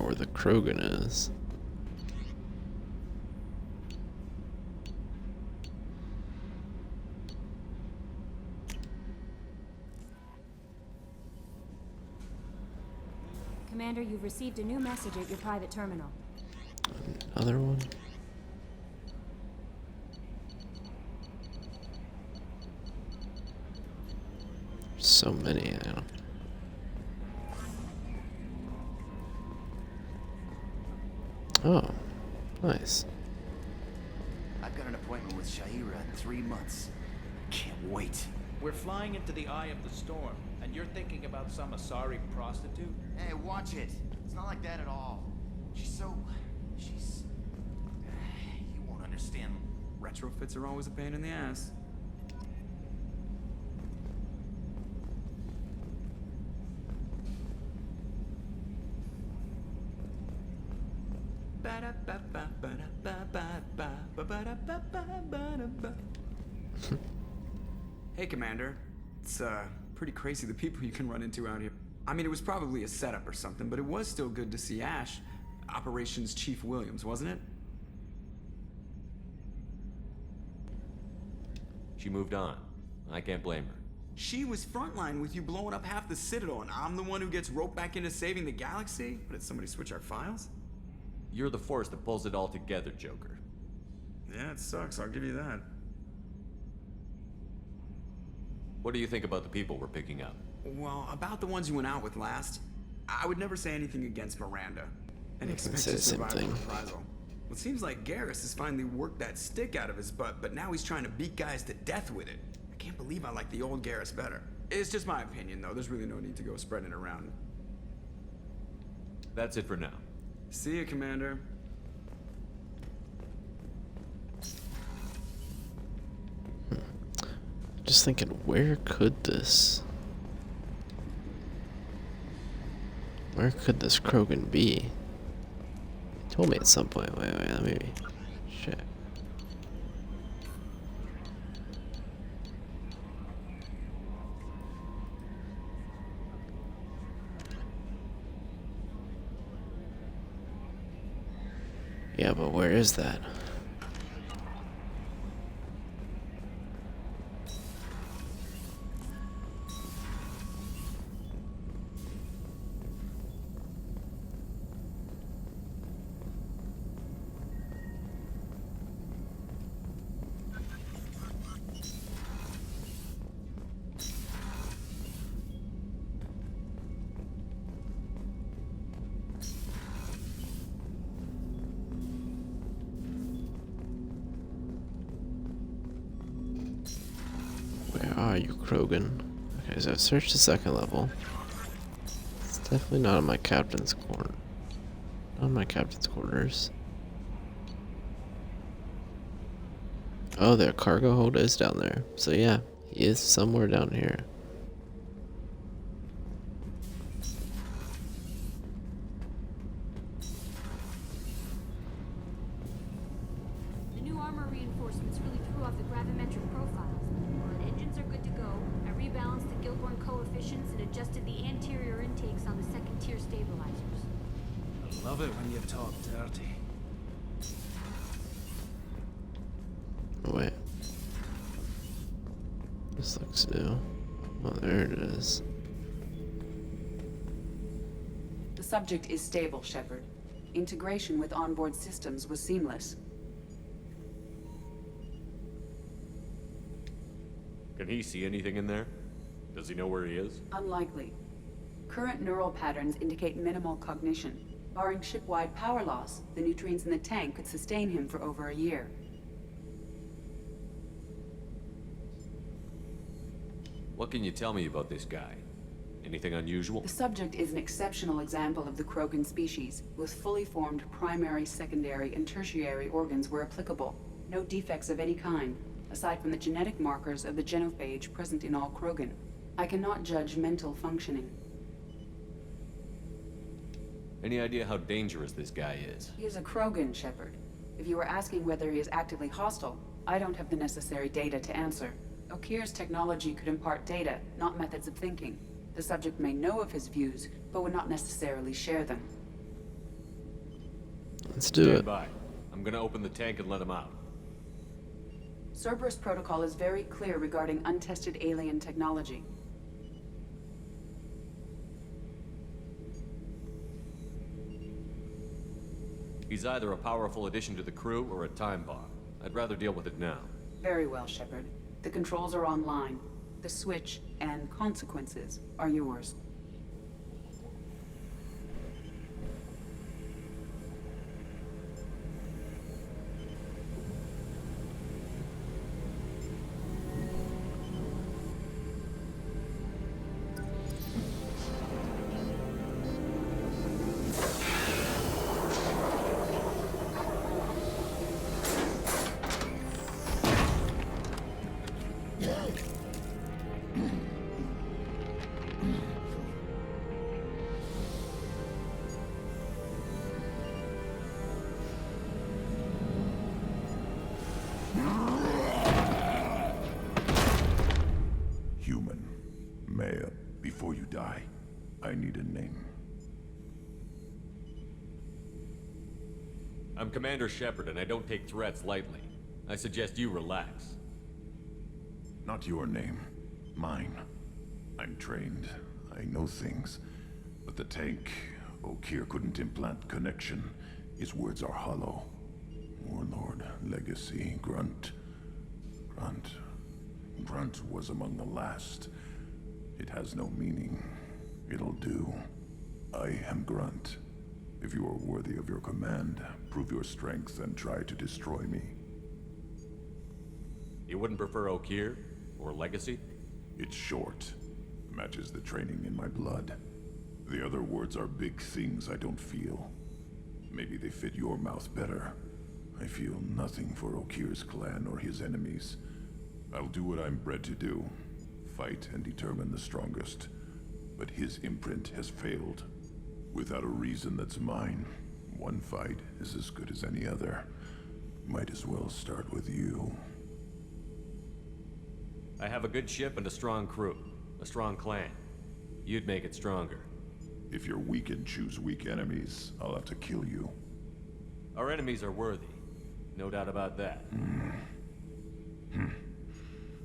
where the Krogan is. Commander, you've received a new message at your private terminal. Another one? So many, I don't. Oh, nice. I've got an appointment with Sha'ira in 3 months. Can't wait. We're flying into the eye of the storm, and you're thinking about some Asari prostitute? Hey, watch it. It's not like that at all. She's... You won't understand. Retrofits are always a pain in the ass. Hey, Commander. It's, pretty crazy the people you can run into out here. I mean, it was probably a setup or something, but it was still good to see Ash. Operations Chief Williams, wasn't it? She moved on. I can't blame her. She was frontline with you blowing up half the Citadel, and I'm the one who gets roped back into saving the galaxy? But did somebody switch our files? You're the force that pulls it all together, Joker. Yeah, it sucks, I'll give you that. What do you think about the people we're picking up? Well, about the ones you went out with last, I would never say anything against Miranda. And expect say to the same survive thing. a reprisal. Well, it seems like Garrus has finally worked that stick out of his butt, but now he's trying to beat guys to death with it. I can't believe I like the old Garrus better. It's just my opinion, though. There's really no need to go spreading it around. That's it for now. See ya, Commander. Just thinking, where could this Krogan be? He told me at some point. Wait, let me check. Yeah, but where is that? Where are you, Krogan? Okay, so I've searched the second level. It's definitely not in my captain's quarters. Not in my captain's quarters. Oh, their cargo hold is down there. So yeah, he is somewhere down here. The new armor reinforcements really threw off the gravimetric profiles. While the engines are good to go, I rebalanced the Gilborn coefficients and adjusted the anterior intakes on the second-tier stabilizers. I love it when you talk dirty. Wait. This looks new. Oh, there it is. The subject is stable, Shepard. Integration with onboard systems was seamless. Can he see anything in there? Does he know where he is? Unlikely. Current neural patterns indicate minimal cognition. Barring ship-wide power loss, the nutrients in the tank could sustain him for over a year. What can you tell me about this guy? Anything unusual? The subject is an exceptional example of the Krogan species, with fully formed primary, secondary, and tertiary organs where applicable. No defects of any kind, aside from the genetic markers of the genophage present in all Krogan. I cannot judge mental functioning. Any idea how dangerous this guy is? He is a Krogan, Shepard. If you were asking whether he is actively hostile, I don't have the necessary data to answer. Okir's technology could impart data, not methods of thinking. The subject may know of his views, but would not necessarily share them. Let's do Stand it. by. I'm gonna open the tank and let him out. Cerberus protocol is very clear regarding untested alien technology. He's either a powerful addition to the crew or a time bomb. I'd rather deal with it now. Very well, Shepard. The controls are online. The switch and consequences are yours. Human. Maya, before you die, I need a name. I'm Commander Shepard, and I don't take threats lightly. I suggest you relax. Not your name. Mine. I'm trained. I know things. But the tank, Okeer couldn't implant connection. His words are hollow. Warlord, Legacy, Grunt. Grunt was among the last. It has no meaning. It'll do. I am Grunt. If you are worthy of your command, prove your strength and try to destroy me. You wouldn't prefer Okeer? Or Legacy? It's short. Matches the training in my blood. The other words are big things I don't feel. Maybe they fit your mouth better. I feel nothing for Okeer's clan or his enemies. I'll do what I'm bred to do. Fight and determine the strongest. But his imprint has failed. Without a reason that's mine, one fight is as good as any other. Might as well start with you. I have a good ship and a strong crew. A strong clan. You'd make it stronger. If you're weak and choose weak enemies, I'll have to kill you. Our enemies are worthy. No doubt about that.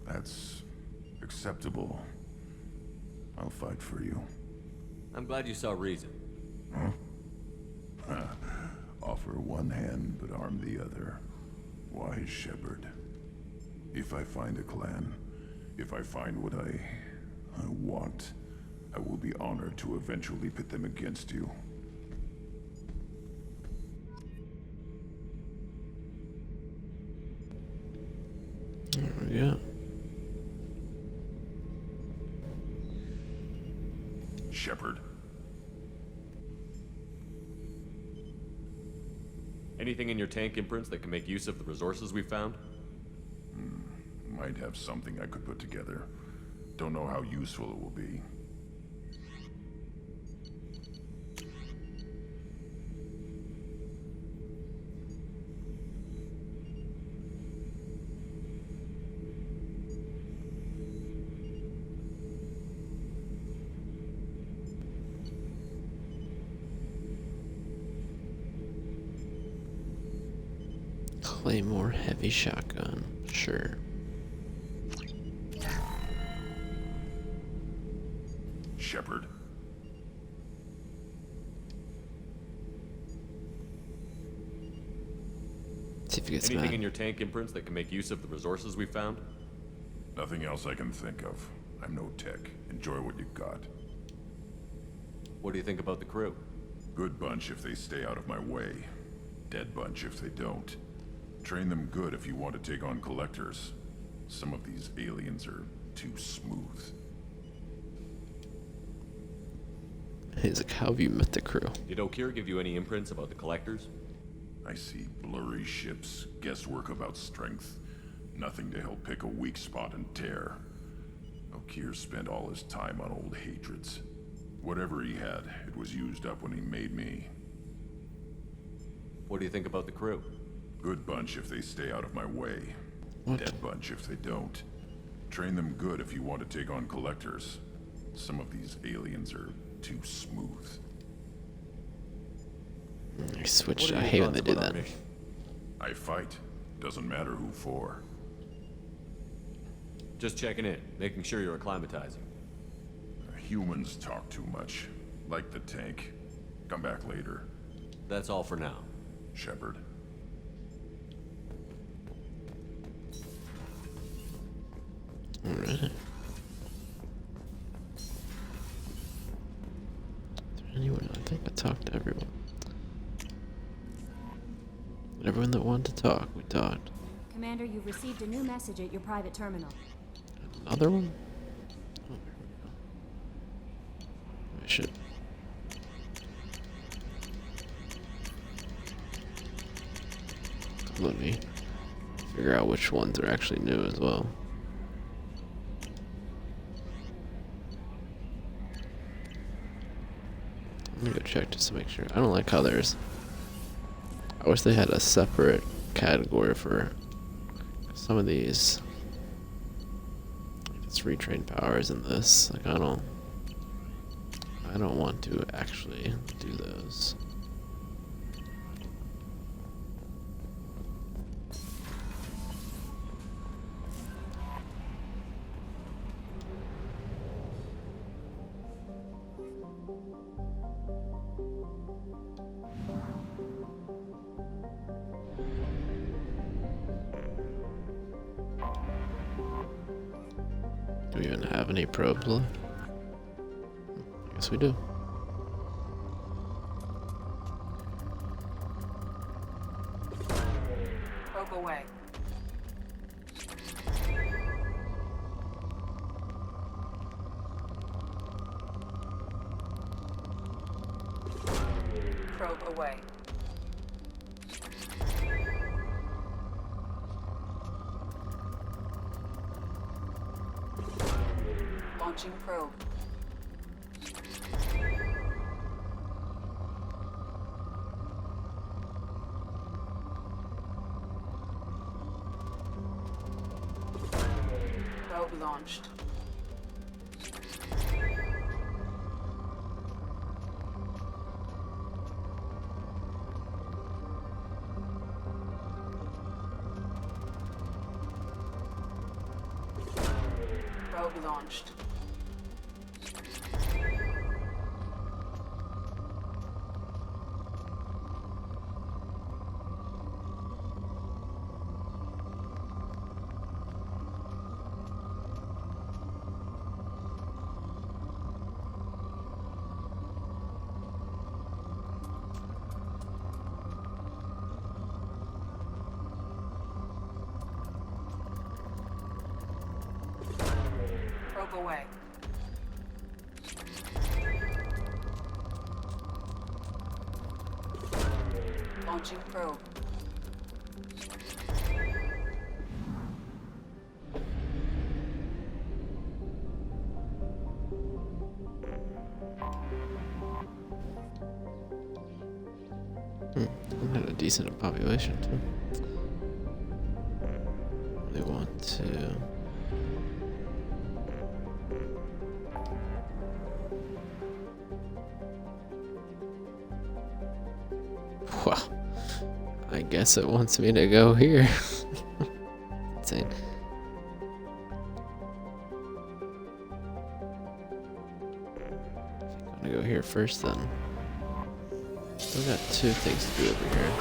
That's acceptable. I'll fight for you. I'm glad you saw reason. Huh? Offer one hand, but arm the other. Wise Shepard. If I find a clan, if I find what I want, I will be honored to eventually pit them against you. There we go. Shepard. Anything in your tank imprints that can make use of the resources we found? Might have something I could put together. Don't know how useful it will be. Claymore heavy shotgun. Sure. Shepard. See if he gets Anything mad. in your tank imprints that can make use of the resources we found? Nothing else I can think of. I'm no tech. Enjoy what you got. What do you think about the crew? Good bunch if they stay out of my way. Dead bunch if they don't. Train them good if you want to take on collectors. Some of these aliens are too smooth. He's like, how have you met the crew? Did Okeer give you any imprints about the collectors? I see blurry ships, guesswork about strength. Nothing to help pick a weak spot and tear. Okeer spent all his time on old hatreds. Whatever he had, it was used up when he made me. What do you think about the crew? Good bunch if they stay out of my way. What? Dead bunch if they don't. Train them good if you want to take on collectors. Some of these aliens are too smooth. I switched. What are I your hate when thoughts they do about our that. mission? I fight. Doesn't matter who for. Just checking in, making sure you're acclimatizing. Humans talk too much. Like the tank. Come back later. That's all for now. Shepard. Alright. Is there anyone? I think I talked to everyone. Everyone that wanted to talk, we talked. Commander, you've received a new message at your private terminal. Another one? Oh, there we go. I should. Let me figure out which ones are actually new as well. Let me go check just to make sure. I don't like how there's... I wish they had a separate category for some of these. Like it's retrain powers in this. Like I don't want to actually do those. Do we even have any probes left? I guess we do. Probe away. Probe away. Launching probe. Probe launched. Probe launched. Probe away. Launching probe. We had a decent population too. They want to. Well, I guess it wants me to go here. Insane. I'm gonna go here first then. Still got two things to do over here.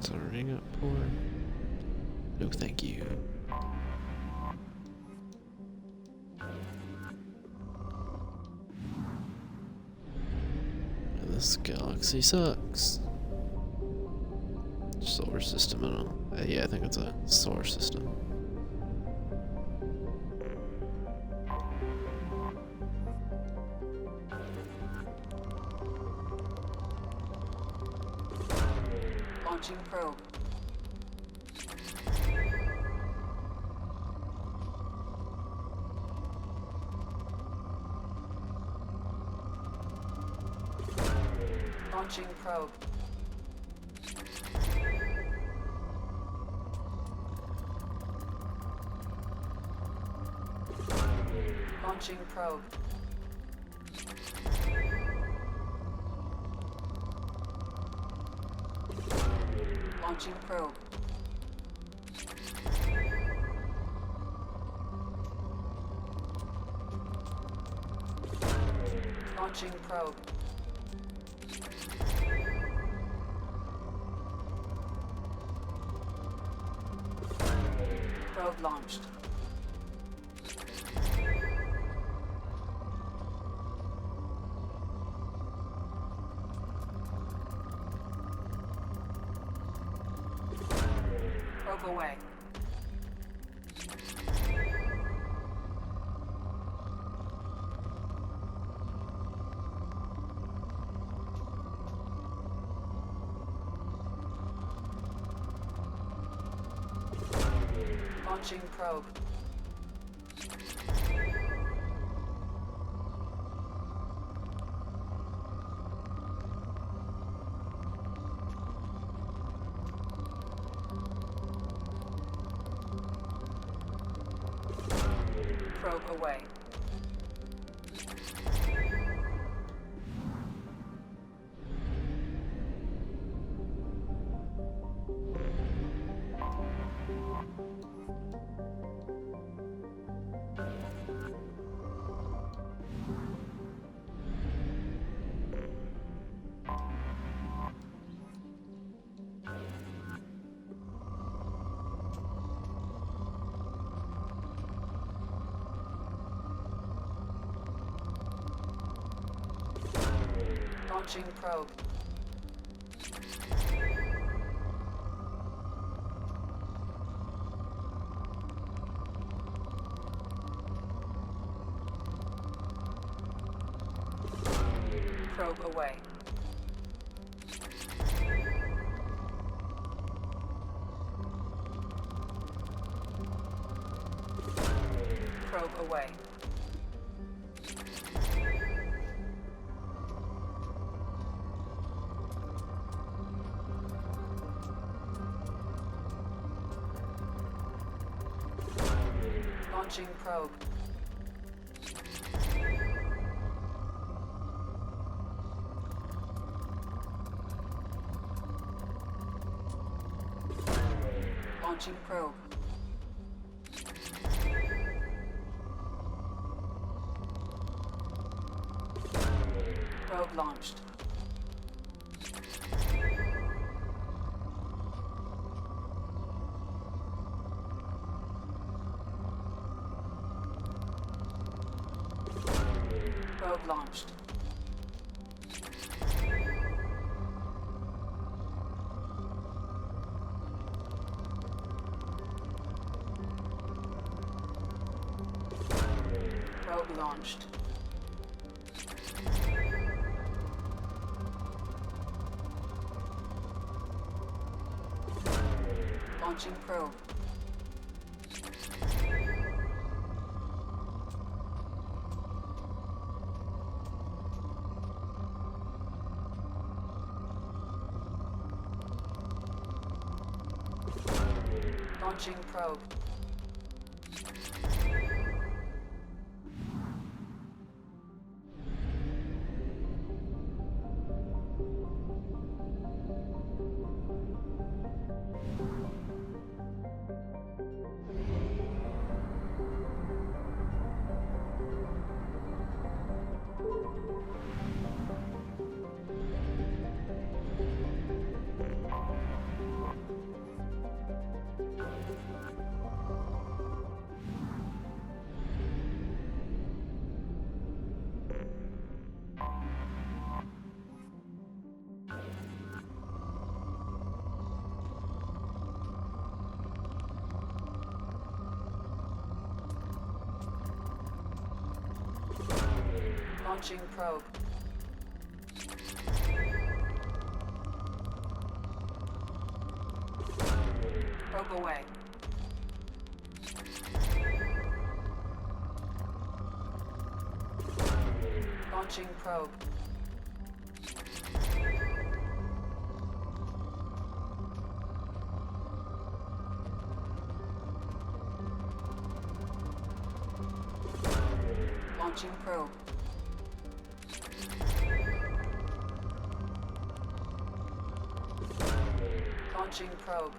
Sorting up for. No, thank you. This galaxy sucks. Solar system, I don't know. Yeah, I think it's a solar system. Launching probe. Launching probe. Launching probe. Launching probe. Launching probe. Probe launched. Probe away. Launching probe. Probe away. Launching probe. Probe away. Probe away. Launching probe. Launching probe. Probe launched. Probe launched. Probe launched. Launching probe. Launching probe. Launching probe. Probe away. Launching probe. Launching probe. Launching probe.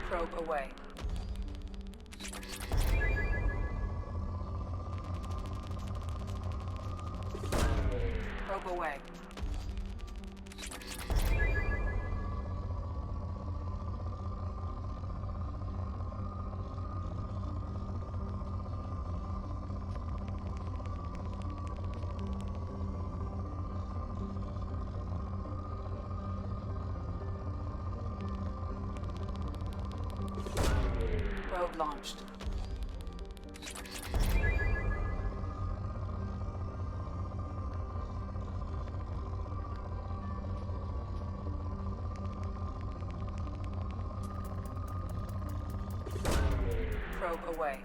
Probe away. Probe away. Probe launched. Probe away.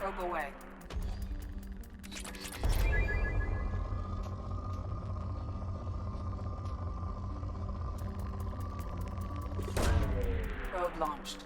Probe away. Probe launched.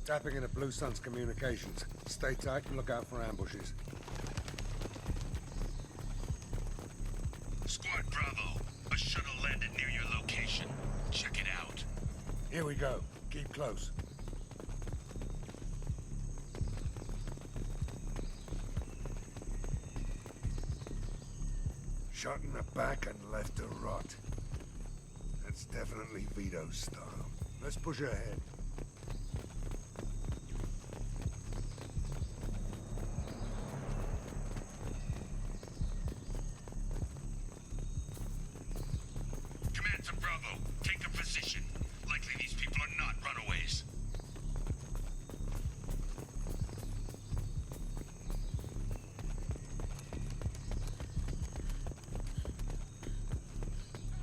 Tapping into Blue Sun's communications. Stay tight and look out for ambushes. Squad Bravo, a shuttle landed near your location. Check it out. Here we go. Keep close. Shot in the back and left to rot. That's definitely Vito's style. Let's push ahead. Command to Bravo, take a position. Likely these people are not runaways.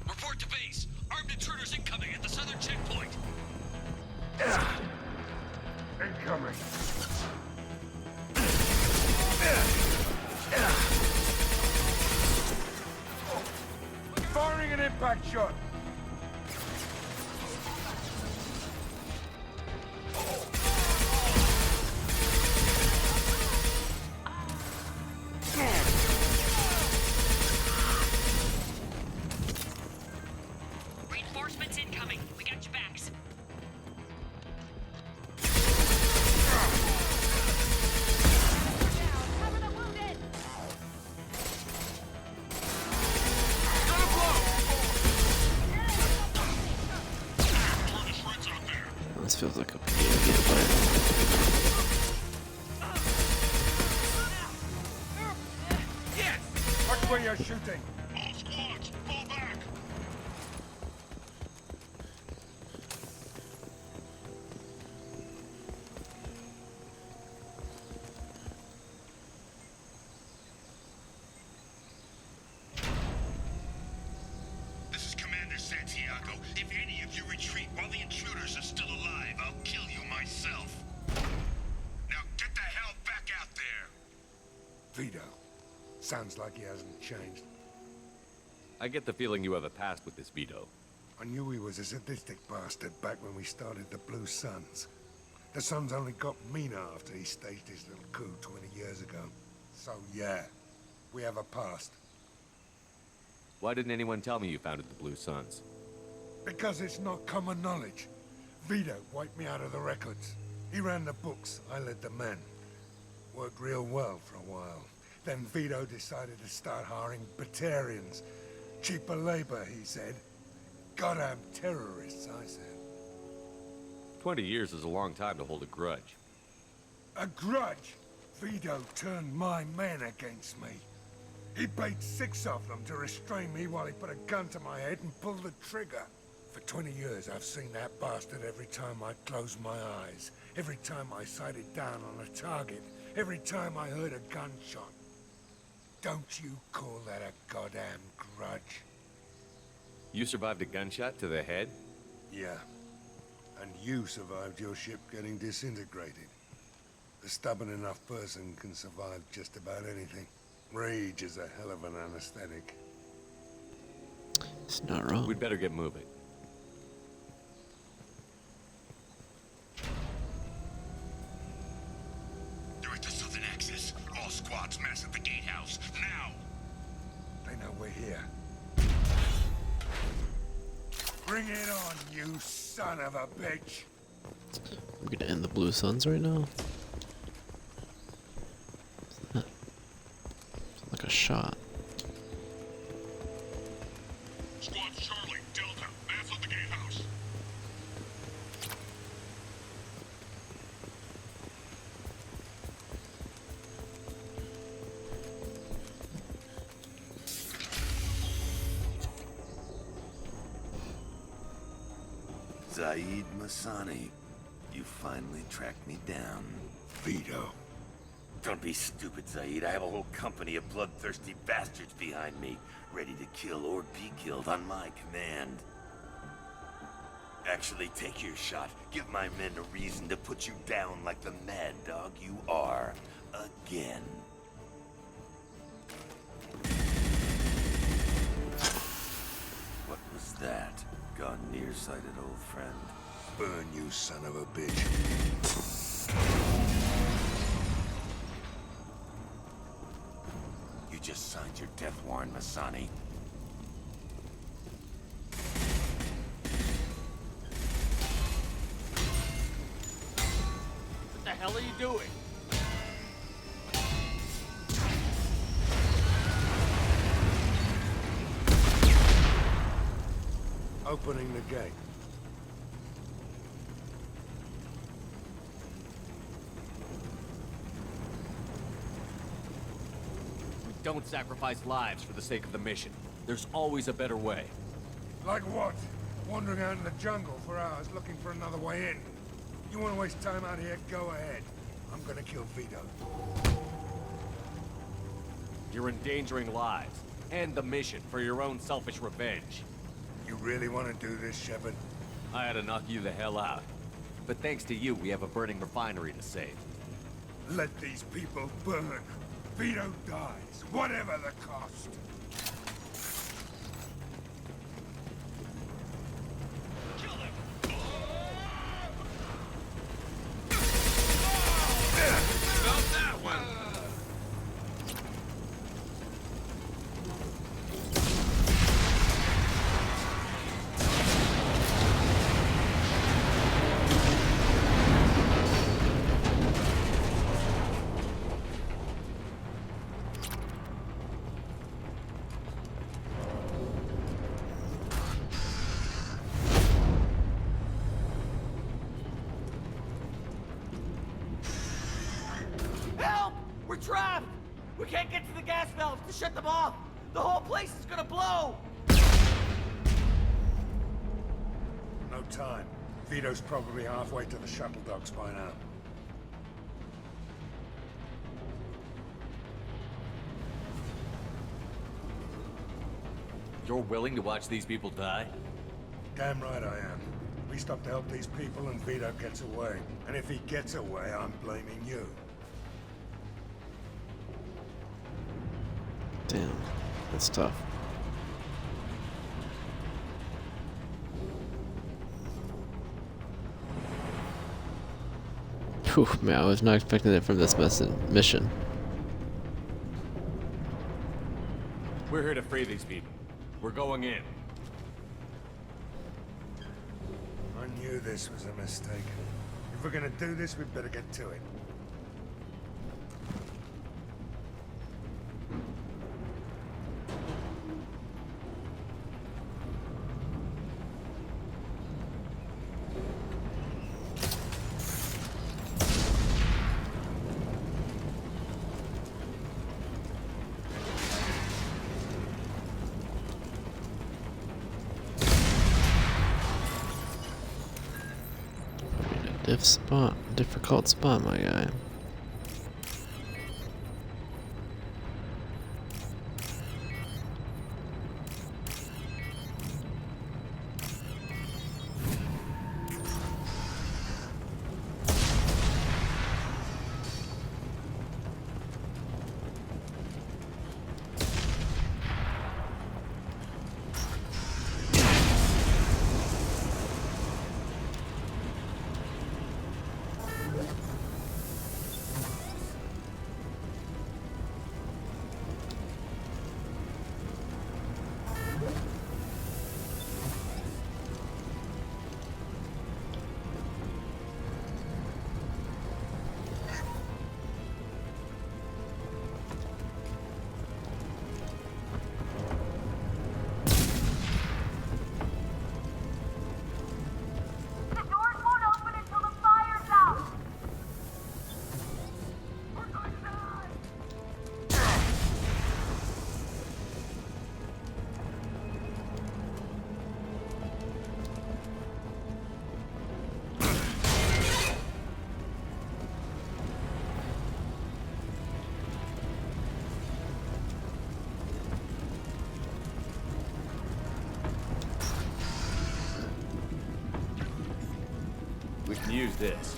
Report to base. Armed intruders incoming at the southern checkpoint. Incoming. Firing an impact shot. feels like a gameplay. Watch where you're shooting. All squads, fall back! This is Commander Santiago. If any of you retreat while the intruders are still alive, I'll kill you myself. Now get the hell back out there! Vito. Sounds like he hasn't changed. I get the feeling you have a past with this Vito. I knew he was a sadistic bastard back when we started the Blue Suns. The Suns only got meaner after he staged his little coup 20 years ago. So yeah, we have a past. Why didn't anyone tell me you founded the Blue Suns? Because it's not common knowledge. Vito wiped me out of the records. He ran the books, I led the men. Worked real well for a while. Then Vito decided to start hiring Batarians. Cheaper labor, he said. Goddamn terrorists, I said. 20 years is a long time to hold a grudge. A grudge? Vito turned my men against me. He paid 6 of them to restrain me while he put a gun to my head and pulled the trigger. For 20 years, I've seen that bastard every time I closed my eyes. Every time I sighted down on a target. Every time I heard a gunshot. Don't you call that a goddamn grudge? You survived a gunshot to the head? Yeah. And you survived your ship getting disintegrated. A stubborn enough person can survive just about anything. Rage is a hell of an anesthetic. It's not wrong. We'd better get moving. They're at the southern axis. All squads mass at the gatehouse. Now! They know we're here. Bring it on, you son of a bitch! We're gonna end the Blue Suns right now? What's that? Sounds like a shot. Squad Charlie, Delta, mass at the gatehouse. Zaid Masani, you finally tracked me down. Vito. Don't be stupid, Zaid. I have a whole company of bloodthirsty bastards behind me, ready to kill or be killed on my command. Actually, take your shot. Give my men a reason to put you down like the mad dog you are. Again. What was that? Gone nearsighted, old friend. Burn, you son of a bitch. You just signed your death warrant, Masani. What the hell are you doing? Opening the gate. Don't sacrifice lives for the sake of the mission. There's always a better way. Like what? Wandering out in the jungle for hours looking for another way in. You want to waste time out here? Go ahead. I'm gonna kill Vito. You're endangering lives and the mission for your own selfish revenge. You really want to do this, Shepard? I had to knock you the hell out. But thanks to you, we have a burning refinery to save. Let these people burn. Vito dies, whatever the cost. Felt that one! to shut them off! The whole place is gonna blow! No time. Vito's probably halfway to the shuttle docks by now. You're willing to watch these people die? Damn right I am. We stop to help these people and Vito gets away. And if he gets away, I'm blaming you. Damn, that's tough. Whew, man, I was not expecting it from this mission. We're here to free these people. We're going in. I knew this was a mistake. If we're gonna do this, we'd better get to it. Difficult spot, my guy. We can use this.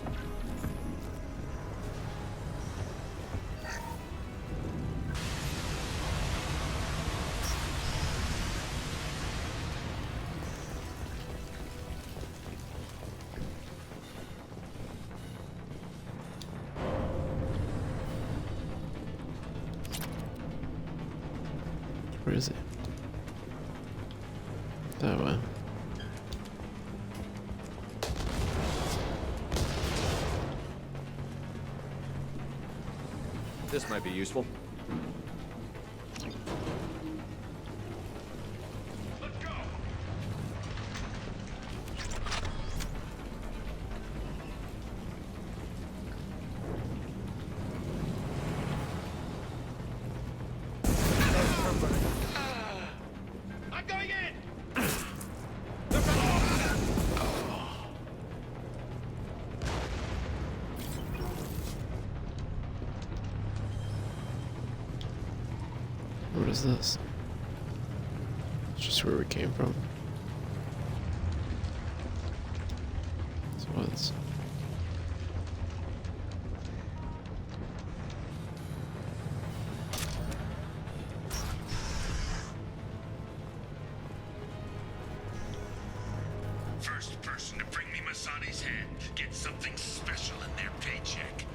Where is it? That way. This might be useful. I'm going in! What is this? It's just where we came from. So what's... First person to bring me Masani's head gets something special in their paycheck.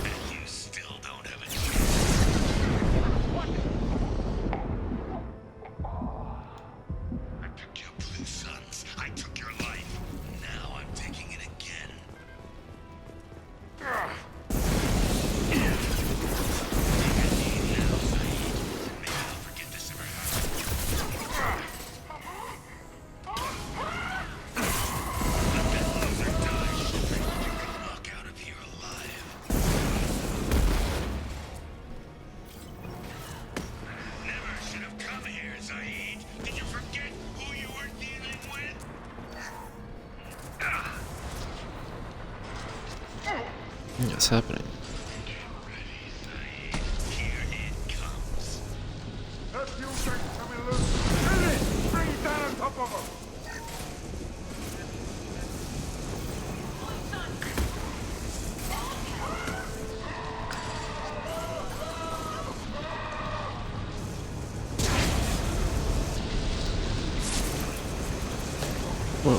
And you still don't have a I picked you up, Blue Suns. I took your life. Now I'm taking it again. What's happening? That fuel tank's coming loose. Shoot it! Bring it down on top of them.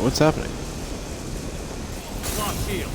What's happening? Lock shield.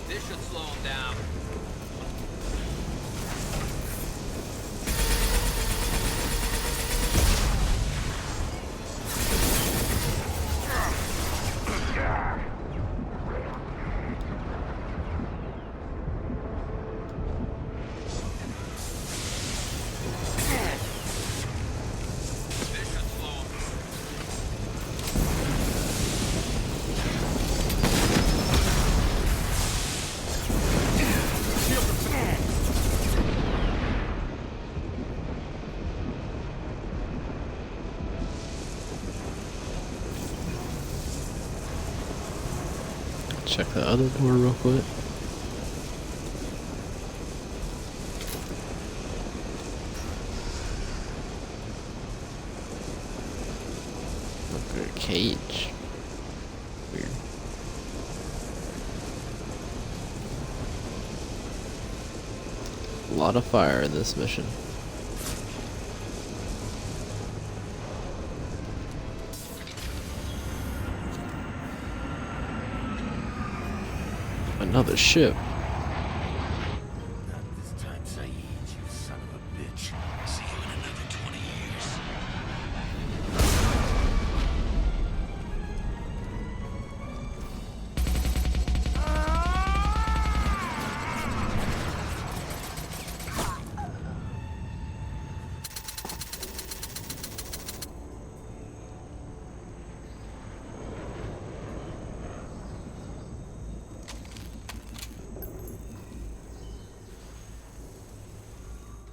This should slow him down. This should slow him. Check the other door real quick. Look at a cage. Weird. A lot of fire in this mission. Another ship. Not this time, Saeed, you son of a bitch. See you in another 20 years.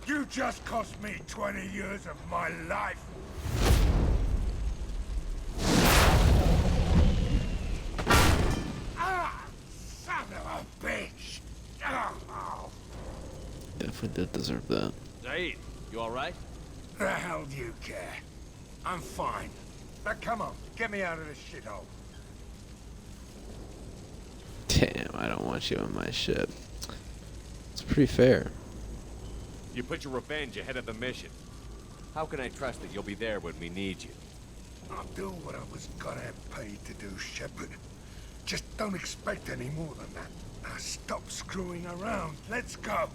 You just cost me 20 years of my life. Ah, son of a bitch. Oh. Definitely did deserve that. Zaid, you alright? The hell do you care? I'm fine. Now come on, get me out of this shithole. Damn, I don't want you on my ship. It's pretty fair. You put your revenge ahead of the mission. How can I trust that you'll be there when we need you? I'll do what I was goddamn paid to do, Shepard. Just don't expect any more than that. Now stop screwing around. Let's go.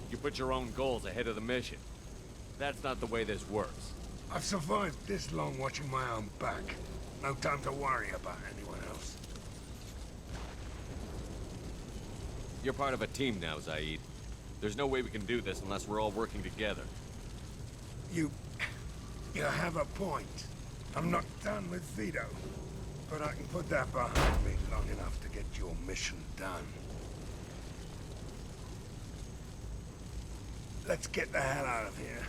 You put your own goals ahead of the mission. That's not the way this works. I've survived this long watching my own back. No time to worry about anyone else. You're part of a team now, Zaid. There's no way we can do this unless we're all working together. You have a point. I'm not done with Vito. But I can put that behind me long enough to get your mission done. Let's get the hell out of here.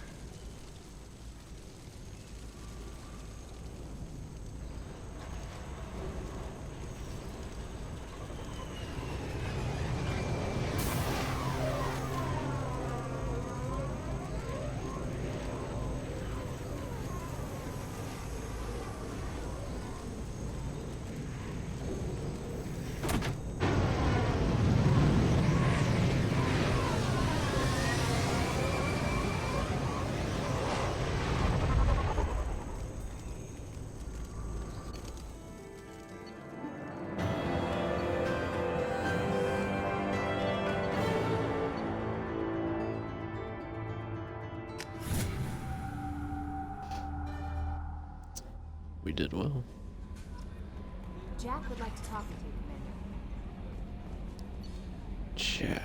We did well. Jack would like to talk with you, Commander. Jack.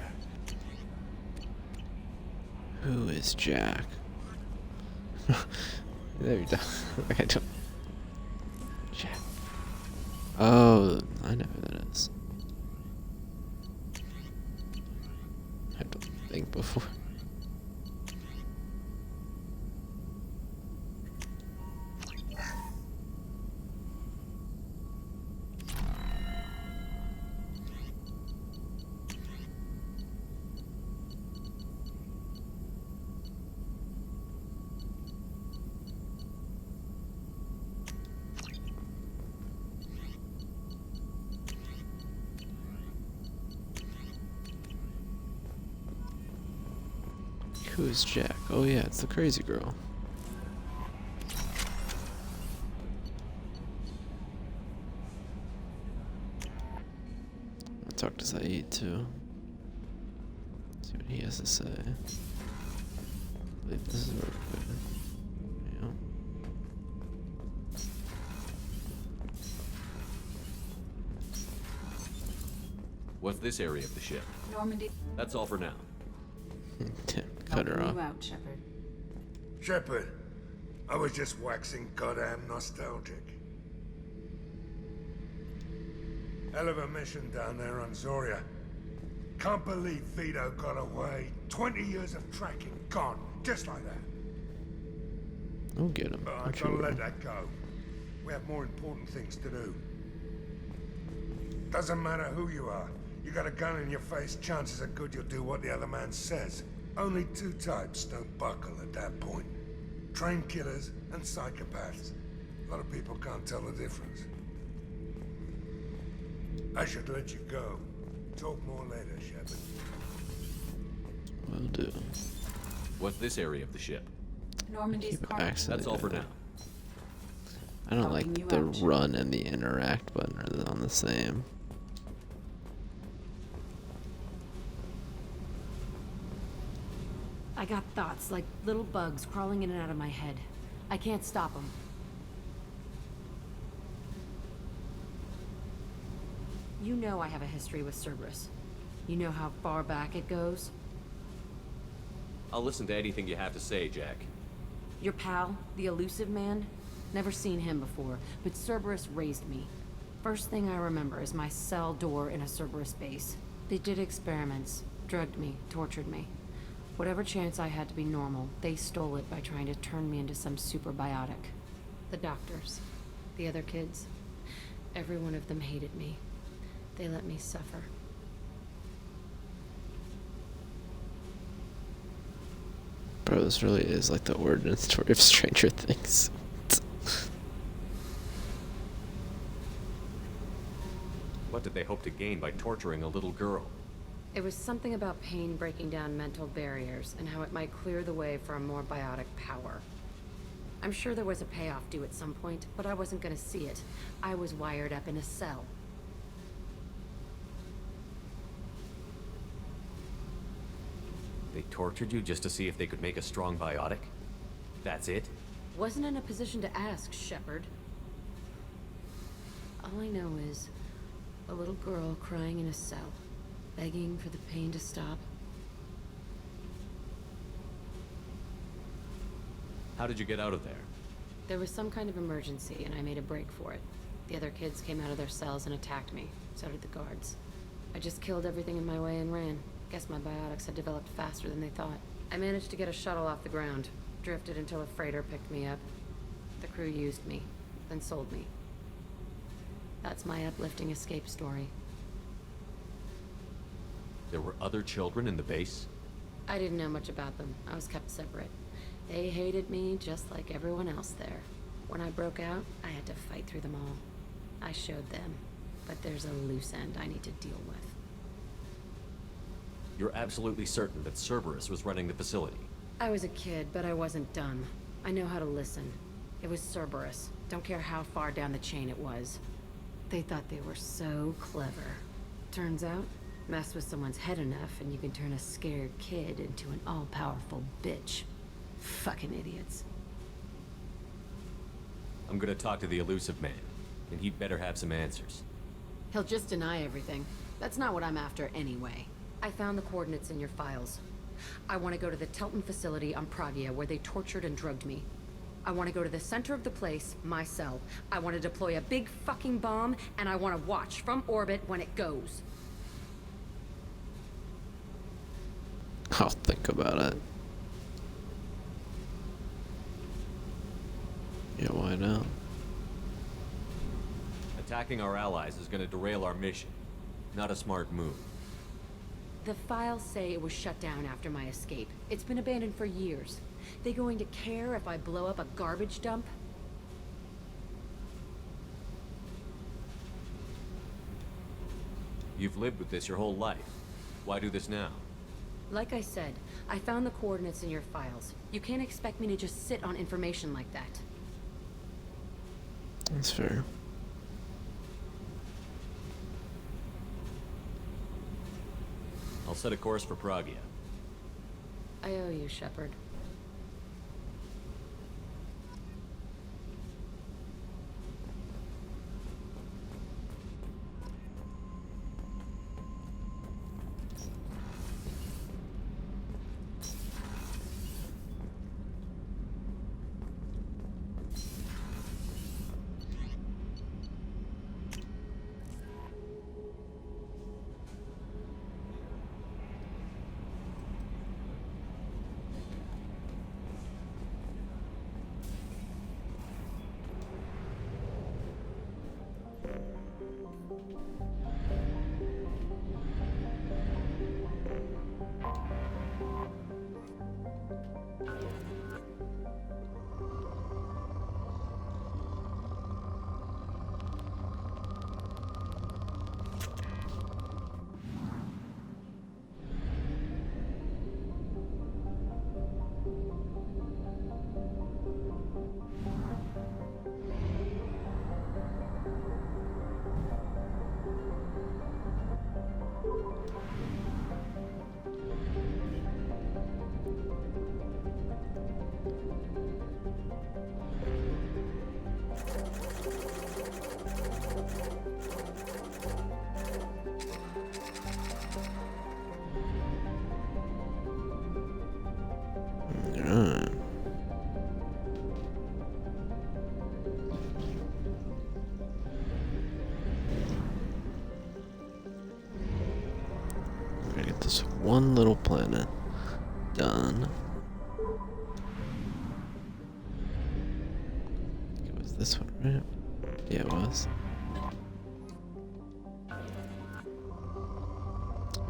Who is Jack? There you go. I don't. Jack. Oh, I know who that is. I have to think before. Who's Jack? Oh yeah, it's the crazy girl. I'll talk to Saeed too. See what he has to say. I believe this is where we're going. Yeah. What's this area of the ship? Normandy. That's all for now. Cut her off. You out, Shepard. Shepard, I was just waxing goddamn nostalgic. Hell of a mission down there on Zoria. Can't believe Vito got away. 20 years of tracking gone, just like that. I'll get him. But I I'm gotta sure. let that go. We have more important things to do. Doesn't matter who you are. You got a gun in your face, chances are good you'll do what the other man says. Only two types don't buckle at that point. Trained killers and psychopaths. A lot of people can't tell the difference. I should let you go. Talk more later, Shepard. Will do. What's this area of the ship? Normandy's Keep part. accent. That's all for now. I don't Helping like you the out. run and the interact button are on the same. I got thoughts like little bugs crawling in and out of my head. I can't stop them. You know I have a history with Cerberus. You know how far back it goes? I'll listen to anything you have to say, Jack. Your pal, the elusive man? Never seen him before, but Cerberus raised me. First thing I remember is my cell door in a Cerberus base. They did experiments, drugged me, tortured me. Whatever chance I had to be normal, they stole it by trying to turn me into some super biotic. The doctors, the other kids, every one of them hated me. They let me suffer. Bro, this really is like the origin story of Stranger Things. What did they hope to gain by torturing a little girl? It was something about pain breaking down mental barriers and how it might clear the way for a more biotic power. I'm sure there was a payoff due at some point, but I wasn't gonna see it. I was wired up in a cell. They tortured you just to see if they could make a strong biotic? That's it? Wasn't in a position to ask, Shepard. All I know is a little girl crying in a cell, begging for the pain to stop. How did you get out of there? There was some kind of emergency, and I made a break for it. The other kids came out of their cells and attacked me. So did the guards. I just killed everything in my way and ran. Guess my biotics had developed faster than they thought. I managed to get a shuttle off the ground. Drifted until a freighter picked me up. The crew used me, then sold me. That's my uplifting escape story. There were other children in the base? I didn't know much about them. I was kept separate. They hated me just like everyone else there. When I broke out, I had to fight through them all. I showed them, but there's a loose end I need to deal with. You're absolutely certain that Cerberus was running the facility? I was a kid, but I wasn't dumb. I know how to listen. It was Cerberus. Don't care how far down the chain it was. They thought they were so clever. Turns out, mess with someone's head enough and you can turn a scared kid into an all-powerful bitch. Fucking idiots. I'm gonna talk to the elusive man, and he'd better have some answers. He'll just deny everything. That's not what I'm after anyway. I found the coordinates in your files. I want to go to the Telton facility on Pragia where they tortured and drugged me. I want to go to the center of the place, my cell. I want to deploy a big fucking bomb, and I want to watch from orbit when it goes. I'll think about it. Yeah, why not? Attacking our allies is gonna derail our mission. Not a smart move. The files say it was shut down after my escape. It's been abandoned for years. They going to care if I blow up a garbage dump? You've lived with this your whole life. Why do this now? Like I said, I found the coordinates in your files. You can't expect me to just sit on information like that. That's fair. I'll set a course for Pragia. I owe you, Shepard. This one little planet done. It was this one, right? Yeah, it was. I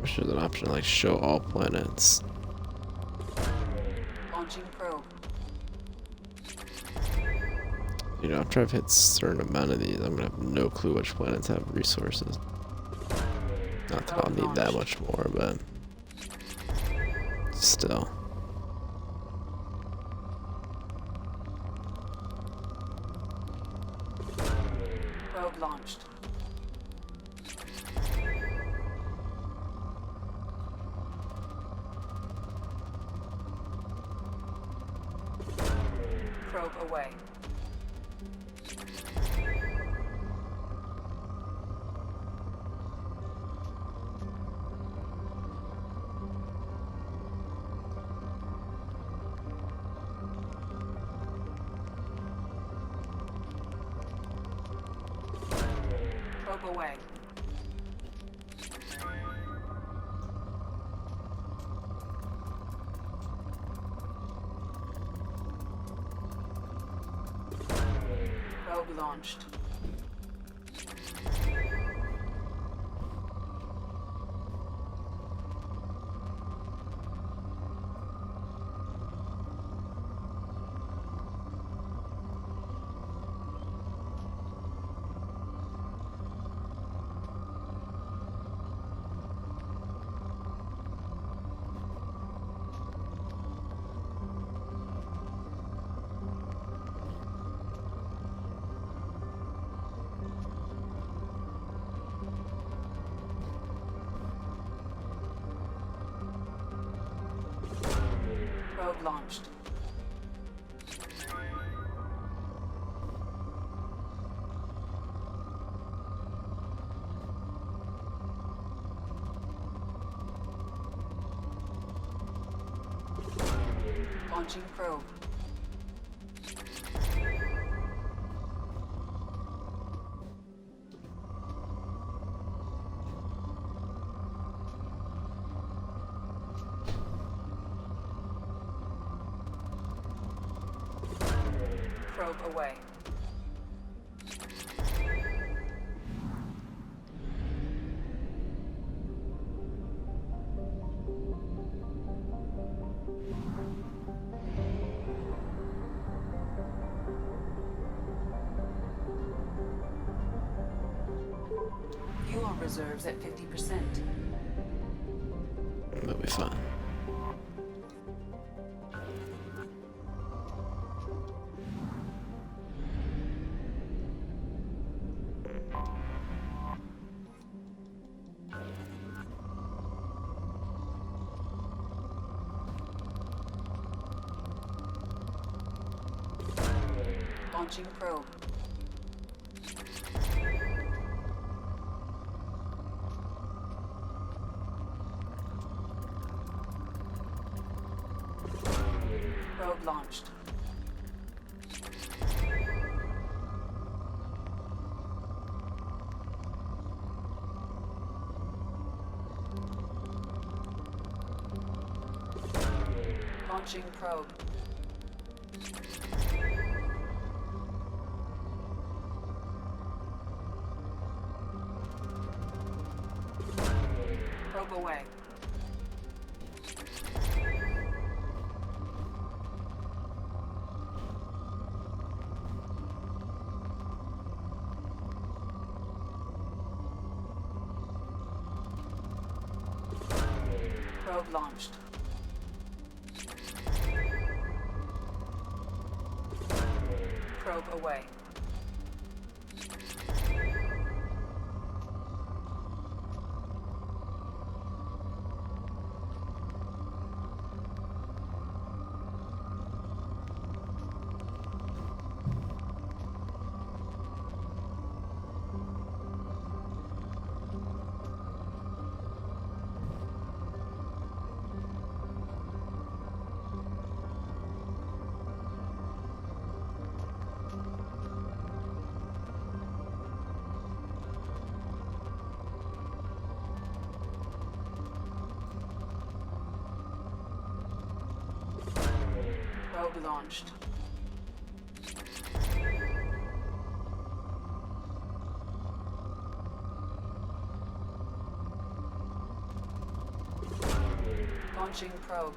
wish there's an option to like show all planets. Launching probe. You know, after I've hit a certain amount of these, I'm gonna have no clue which planets have resources. Not that I'll need that much more, but still. Probe launched. Probe away. Probe away. Probe launched. Probe launched. Launching probe. Probe away. Fuel reserves at 50%. That'll be fine. Launching probe. Probe launched. Launching probe. Probe away. Probe launched. Probe away. Probe launched. Launching probe.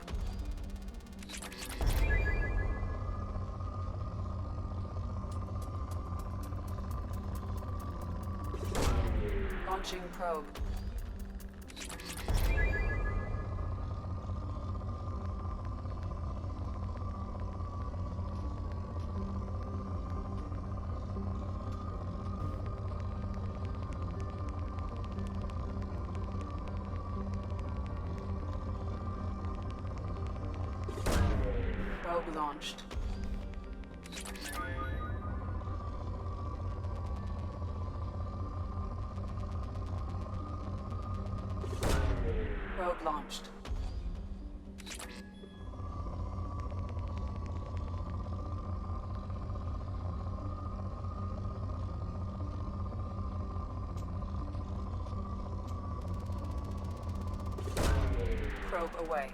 Launching probe. Probe launched. Probe launched. Probe away.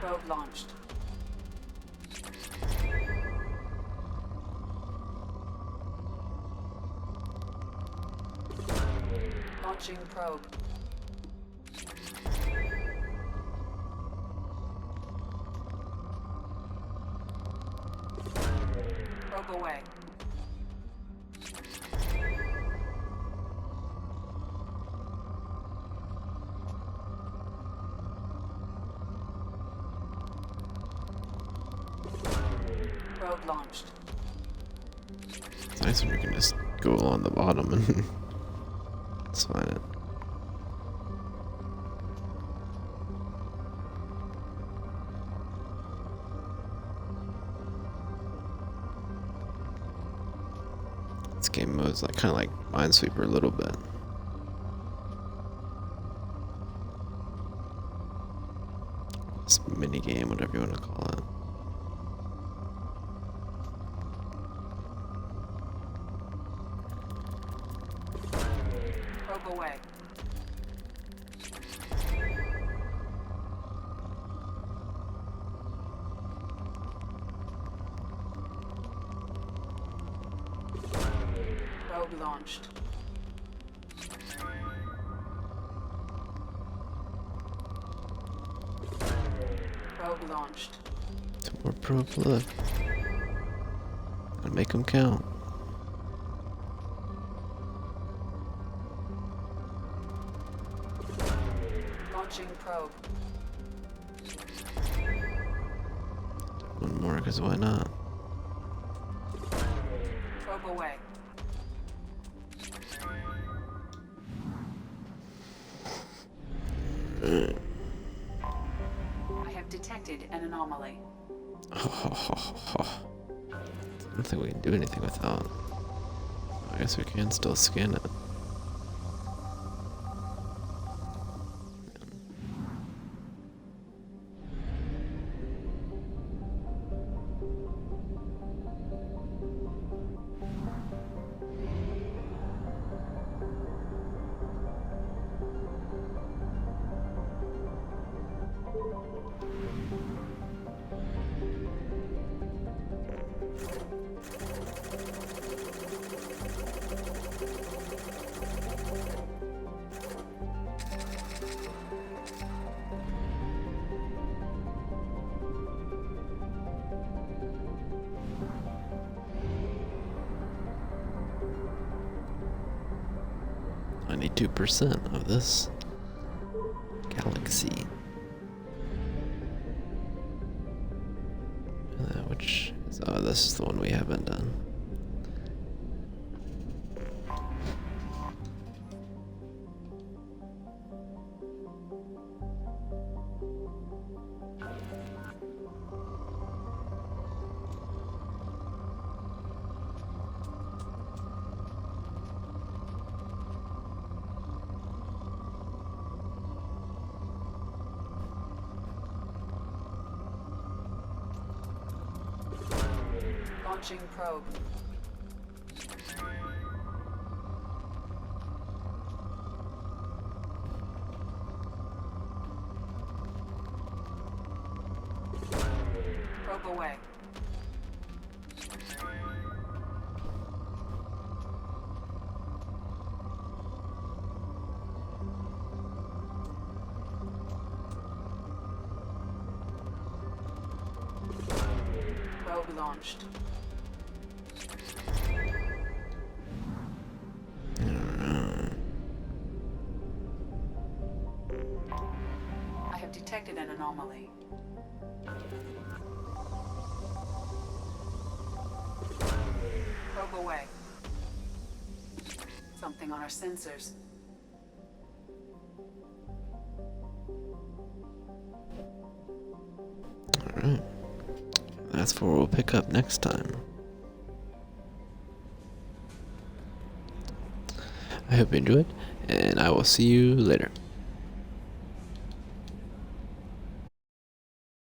Probe launched. Launching probe. Probe away. Probe launched. It's nice when you can just go along the bottom and it's fine. This game mode's like kind of like Minesweeper a little bit. This mini game, whatever you want to call it. Probe away. Probe launched. Probe launched. Two more probes left. Gotta make them count. Launching probe. One more, because why not? Probe away. I have detected an anomaly. I don't think we can do anything without. I guess we can still scan it. Only 2% of this galaxy. Which is, oh, this is the one we haven't done. Launching probe. Probe away. Probe launched. I have detected an anomaly. Probe away. Something on our sensors. Alright. That's where we'll pick up next time. I hope you enjoyed, and I will see you later.